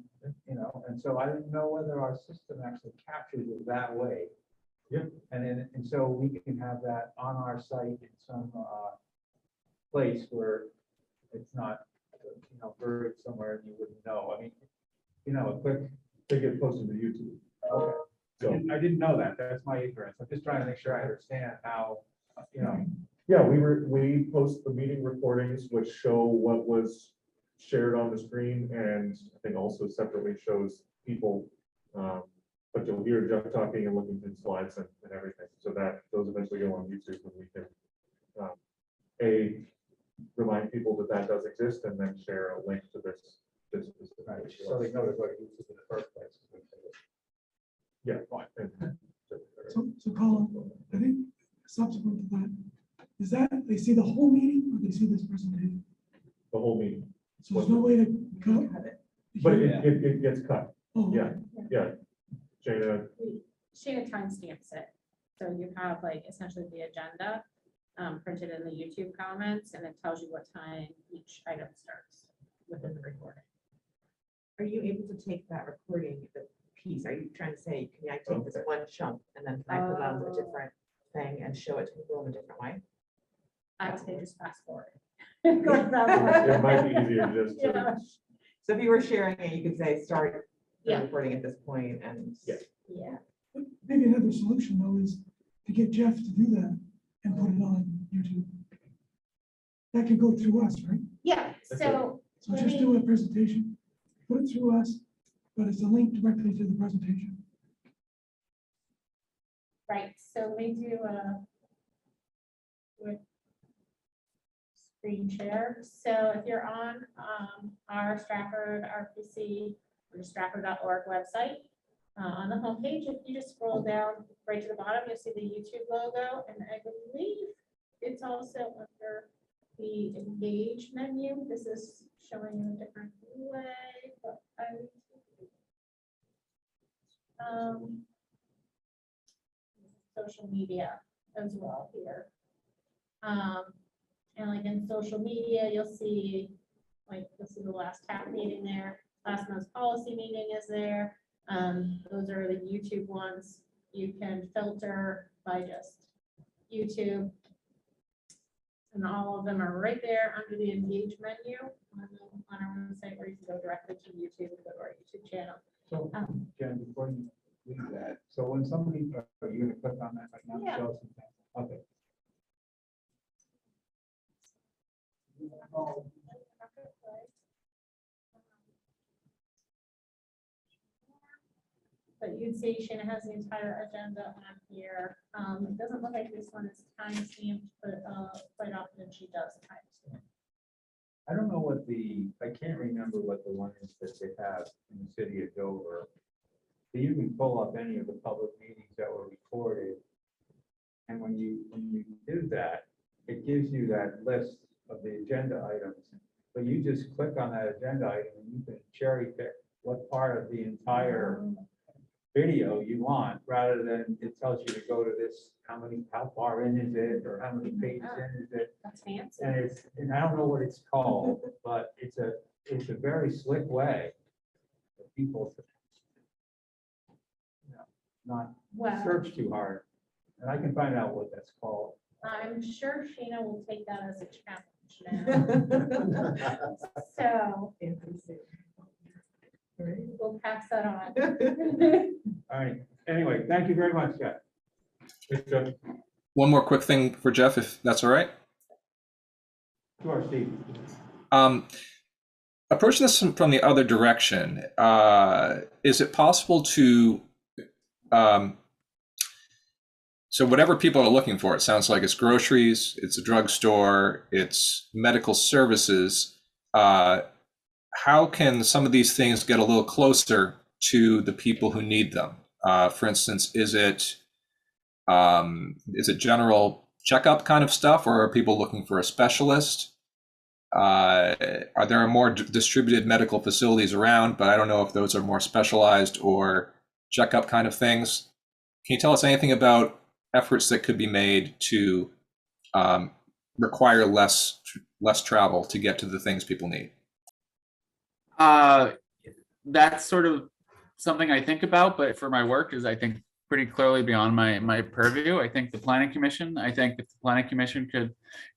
so I didn't know whether our system actually captures it that way. Yeah. And so we can have that on our site in some place where it's not, buried somewhere and you wouldn't know. I mean, a quick. They get posted to YouTube. Okay. So I didn't know that. That's my ignorance. I'm just trying to make sure I understand how, yeah, we post the meeting recordings, which show what was shared on the screen, and I think also separately shows people. But you'll hear Jeff talking and looking through slides and everything. So that those eventually go on YouTube, and we can remind people that does exist, and then share a link to this. right, so they know to go to YouTube in the first place. Yeah, fine. So Colin, I think subsequent to that, is that they see the whole meeting or they see this presentation? The whole meeting, So there's no way to cut. but it gets cut. Oh, Yeah, yeah. Jana, Shana timestamps it. So you have essentially the agenda printed in the YouTube comments, and it tells you what time each item starts within the recording. Are you able to take that recording, the piece? Are you trying to say, can I take this one chunk and then can I put it on a different thing and show it to people in a different way? I would say just fast forward. It might be easier just Yeah. to, So if you were sharing it, you could say, start the Yeah. recording at this point and. Yeah. Yeah. Maybe another solution though is to get Jeff to do that and put it on YouTube. That could go through us, right? Yeah, so. So just do a presentation, put it through us, but it's a link directly to the presentation. Right, so we do with screen share. So if you're on our Stratford RPC or Stratford.org website, on the homepage, if you just scroll down right to the bottom, you'll see the YouTube logo, and I believe it's also under the Engage menu. This is showing in a different way, but social media as well here. And like in social media, you'll see, like, this is the last TAP meeting there. Last month's policy meeting is there. Those are the YouTube ones. You can filter by just YouTube. And all of them are right there under the Engage menu on our website, where you can go directly to YouTube and go to our YouTube channel. So, Jen, before you leave that, so when somebody, are you gonna click on that right now? Yeah. Show something? Okay. But you'd see Shana has the entire agenda on here. It doesn't look like this one is time stamped, but quite often she does time stamp. I don't know what I can't remember what the one is that they have in the city of Dover. But you can pull up any of the public meetings that were recorded. And when you do that, it gives you that list of the agenda items. But you just click on that agenda item and you can cherry pick what part of the entire video you want, rather than it tells you to go to this, how far in is it, or how many pages in is it? That's fancy. And I don't know what it's called, but it's a very slick way for people to, not Well, search too hard. And I can find out what that's called. I'm sure Shana will take that as a challenge now. So we'll pass that on. All right, anyway, thank you very much, Jeff. it's just, One more quick thing for Jeff, if that's all right. Sure, Steve. Approaching this from the other direction, is it possible to, so whatever people are looking for, it sounds like it's groceries, it's a drugstore, it's medical services. How can some of these things get a little closer to the people who need them? For instance, is it general checkup kind of stuff, or are people looking for a specialist? Are there more distributed medical facilities around, but I don't know if those are more specialized or checkup kind of things? Can you tell us anything about efforts that could be made to require less travel to get to the things people need? That's sort of something I think about, but for my work is, I think, pretty clearly beyond my purview. I think if the planning commission could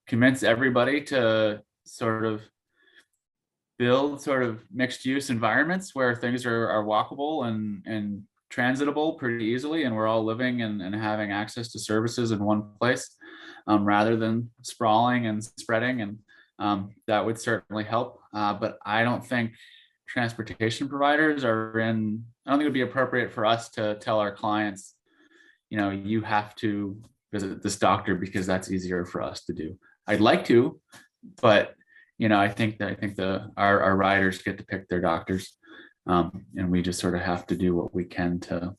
convince everybody to sort of build sort of mixed use environments where things are walkable and transitable pretty easily, and we're all living and having access to services in one place, rather than sprawling and spreading, and that would certainly help. But I don't think transportation providers I don't think it would be appropriate for us to tell our clients, you have to visit this doctor because that's easier for us to do. I'd like to, but I think our riders get to pick their doctors, and we just sort of have to do what we can to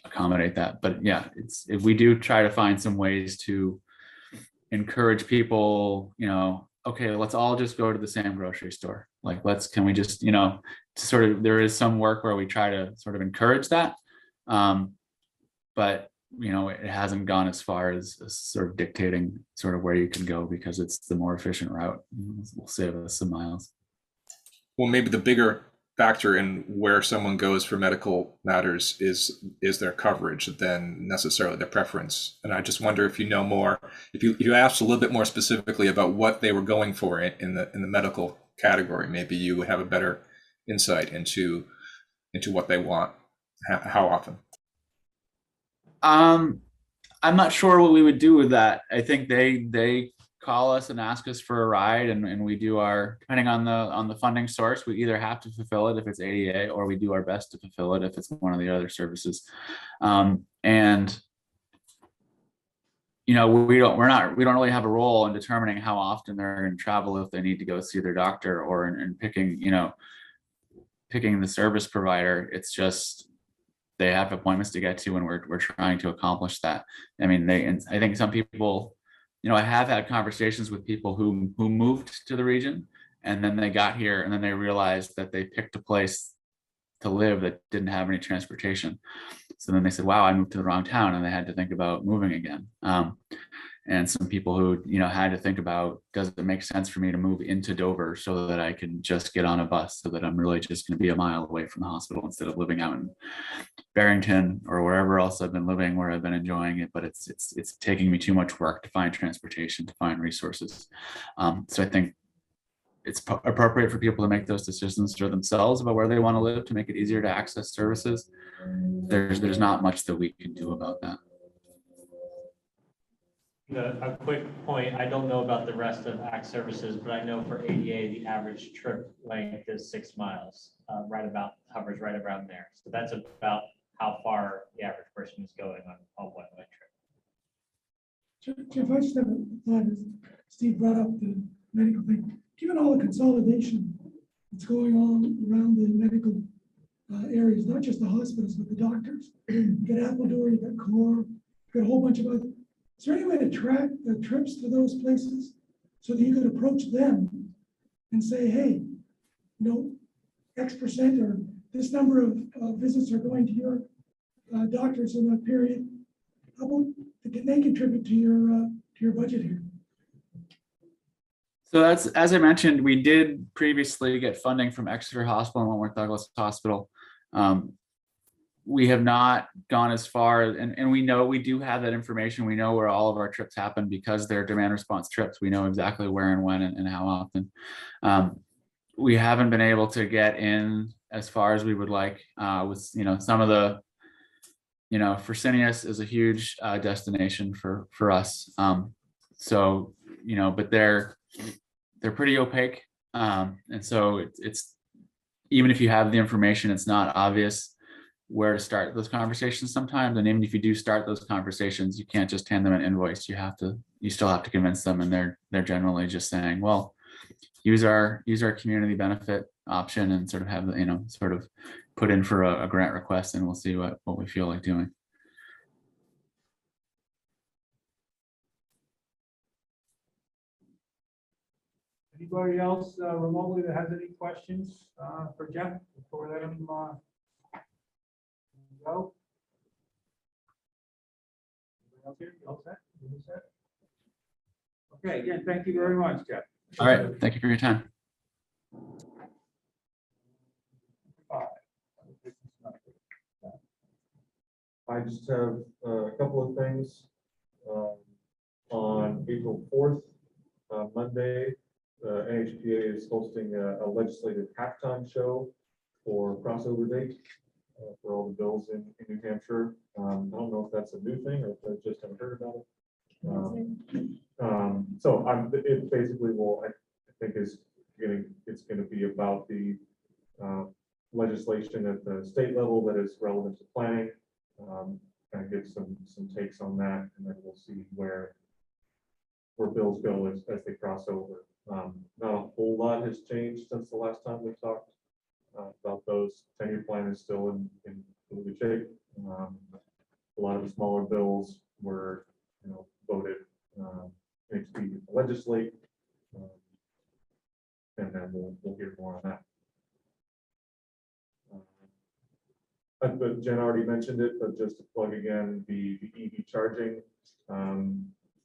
accommodate that. But yeah, if we do try to find some ways to encourage people, okay, let's all just go to the same grocery store. Like, can we just, sort of, there is some work where we try to sort of encourage that. But, it hasn't gone as far as sort of dictating sort of where you can go, because it's the more efficient route. Will save us some miles. Well, maybe the bigger factor in where someone goes for medical matters is their coverage than necessarily their preference. And I just wonder if you know more, if you asked a little bit more specifically about what they were going for in the medical category, maybe you would have a better insight into what they want, how often. I'm not sure what we would do with that. I think they call us and ask us for a ride, and we do our, depending on the funding source, we either have to fulfill it if it's ADA, or we do our best to fulfill it if it's one of the other services. And we don't really have a role in determining how often they're going to travel if they need to go see their doctor, or in picking the service provider. It's just they have appointments to get to, and we're trying to accomplish that. I mean, I think some people, I have had conversations with people who moved to the region, and then they got here and then they realized that they picked a place to live that didn't have any transportation. So then they said, wow, I moved to the wrong town, and they had to think about moving again. And some people who, had to think about, does it make sense for me to move into Dover so that I can just get on a bus, so that I'm really just going to be a mile away from the hospital instead of living out in Barrington or wherever else I've been living, where I've been enjoying it, but it's taking me too much work to find transportation, to find resources. So I think it's appropriate for people to make those decisions for themselves about where they want to live, to make it easier to access services. There's not much that we can do about that. A quick point, I don't know about the rest of ACT services, but I know for ADA, the average trip length is 6 miles, hovers right around there. So that's about how far the average person is going on one-way trip. Jeff, I just have a thought, as Steve brought up the medical thing. Given all the consolidation that's going on around the medical areas, not just the hospitals, but the doctors. You got Appledore, you got Core, you got a whole bunch of other. Is there any way to track the trips to those places so that you could approach them and say, hey, X% or this number of visits are going to your doctors in that period? How about can they contribute to your budget here? So that's, as I mentioned, we did previously get funding from Exeter Hospital and Wentworth Douglas Hospital. We have not gone as far, and we know we do have that information. We know where all of our trips happen because they're demand response trips. We know exactly where and when and how often. We haven't been able to get in as far as we would like with some of the, Fresenius is a huge destination for us. So but they're pretty opaque, and so it's even if you have the information, it's not obvious where to start those conversations sometimes. And even if you do start those conversations, you can't just hand them an invoice. You still have to convince them, and they're generally just saying, well, use our community benefit option and sort of have sort of put in for a grant request, and we'll see what we feel like doing. Anybody else remotely that has any questions for Jeff before we let him go? Anybody else here? You all set? You set? Okay, again, thank you very much, Jeff. All right, thank you for your time. I just have a couple of things. On April 4th, Monday, NHPA is hosting a legislative halftime show for crossover date for all the bills in New Hampshire. I don't know if that's a new thing or if I just haven't heard about it. It basically will, I think, it's going to be about the legislation at the state level that is relevant to planning. Kind of get some takes on that, and then we'll see where bills go as they cross over. Not a whole lot has changed since the last time we talked about those. 10-year plan is still in good shape. A lot of the smaller bills were voted to legislate, and then we'll hear more on that. But Jen already mentioned it, but just to plug again, the EV charging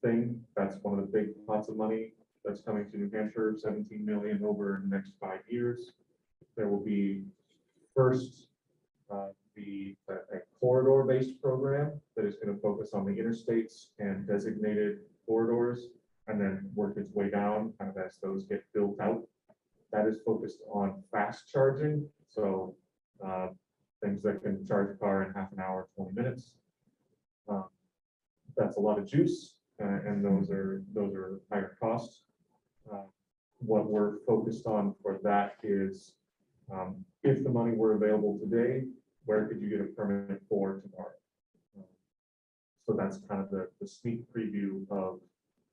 thing, that's one of the big pots of money that's coming to New Hampshire, 17 million over the next 5 years. There will be First, a corridor-based program that is going to focus on the interstates and designated corridors, and then work its way down kind of as those get built out. That is focused on fast charging, so things that can charge a car in half an hour, 20 minutes. That's a lot of juice, and those are higher costs. What we're focused on for that is, if the money were available today, where could you get a permit for tomorrow? So that's kind of the sneak preview of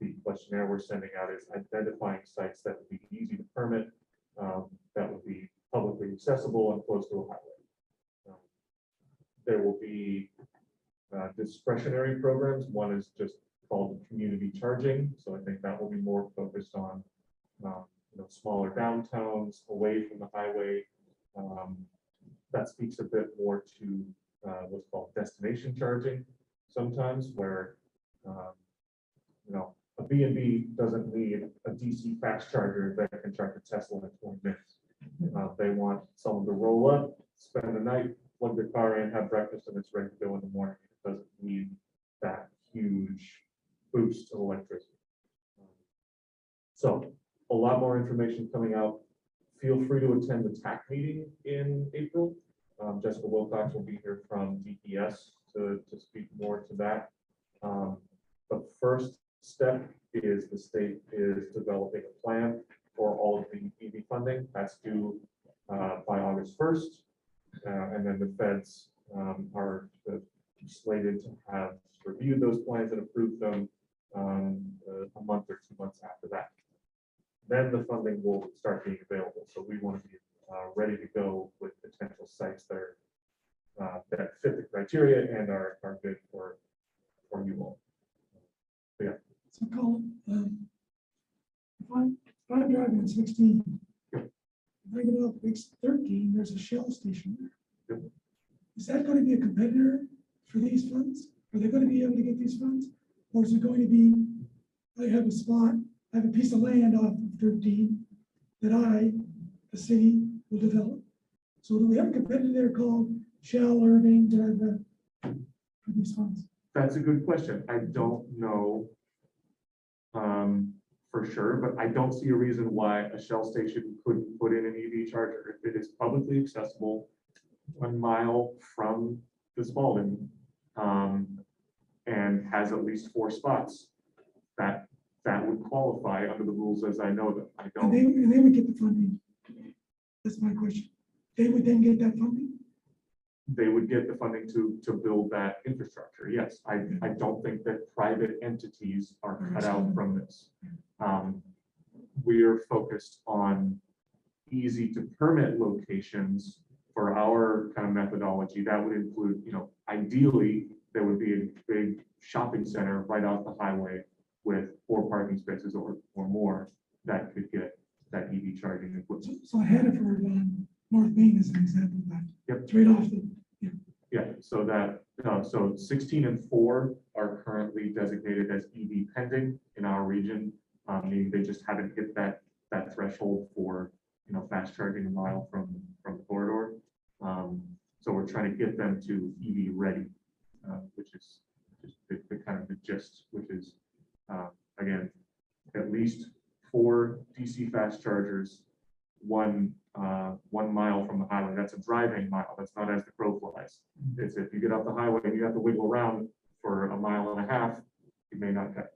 the questionnaire we're sending out, is identifying sites that would be easy to permit, that would be publicly accessible and close to a highway. There will be discretionary programs. One is just called community charging. So I think that will be more focused on smaller downtowns away from the highway. That speaks a bit more to what's called destination charging sometimes, where a B&B doesn't need a DC fast charger that can charge a Tesla in 20 minutes. They want someone to roll up, spend the night, plug their car in, have breakfast, and it's ready to go in the morning. It doesn't need that huge boost of electricity. So a lot more information coming out. Feel free to attend the TAC meeting in April. Jessica Wilcox will be here from DPS to speak more to that. The first step is the state is developing a plan for all of the EV funding. That's due by August 1st. And then the feds are slated to have reviewed those plans and approved them a month or 2 months after that. Then the funding will start being available. So we want to be ready to go with potential sites that fit the criteria and are good for you all. So, yeah. So Colin, if I'm driving at 16, if I get off exit 13, there's a Shell station there. Yep. Is that going to be a competitor for these funds? Are they going to be able to get these funds? Or is it going to be, I have a spot, I have a piece of land off of 13 that the city, will develop. So do we have a competitor there called Shell, Irving, for these funds? That's a good question. I don't know for sure, but I don't see a reason why a Shell station couldn't put in an EV charger. If it is publicly accessible 1 mile from the Spalding and has at least 4 spots, that would qualify under the rules as I know them. I don't. And they would get the funding. That's my question. They would then get that funding? They would get the funding to build that infrastructure. Yes, I don't think that private entities are cut out from this. We are focused on easy to permit locations for our kind of methodology. That would include, ideally, there would be a big shopping center right off the highway with 4 parking spaces or more that could get that EV charging equipment. So Hannaford on North Main is an example of that. Yep. It's right off the, Yeah, so so 16 and 4 are currently designated as EV pending in our region. Meaning they just haven't hit that threshold for fast charging a mile from the corridor. So we're trying to get them to EV ready, which is the kind of the gist, which is again at least 4 DC fast chargers, 1 mile from the highway. That's a driving mile. That's not as the crow flies. It's if you get off the highway and you have to wiggle around for 1.5 miles, you may not get.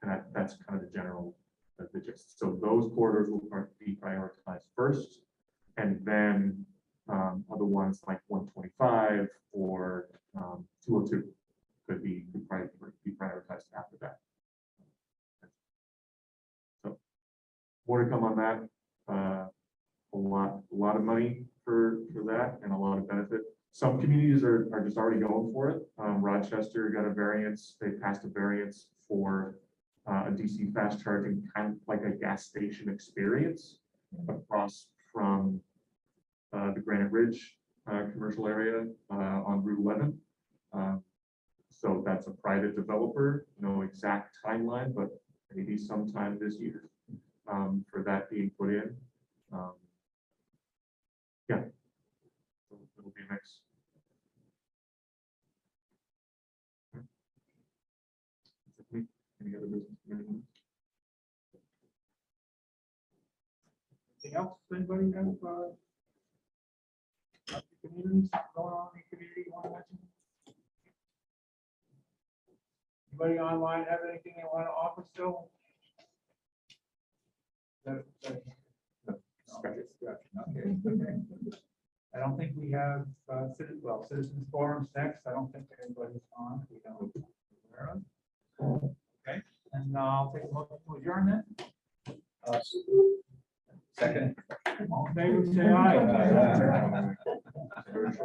And that's kind of the general the gist. So those corridors will be prioritized first, and then other ones like 125 or 202 could be prioritized after that. So more to come on that. A lot of money for that and a lot of benefit. Some communities are just already going for it. Rochester got a variance. They passed a variance for a DC fast charging, kind of like a gas station experience across from the Granite Ridge commercial area on Route 11. So that's a private developer, no exact timeline, but maybe sometime this year for that being put in. Yeah. So it'll be a mix. Any other business? Anything else? Anybody have, communities going on in the community you want to mention? Anybody online have anything they want to offer still? Okay. I don't think we have, citizens forums next. I don't think anybody's on. We don't. Aware of. Okay, and I'll take a motion to adjourn then. Second. All in favor, say aye.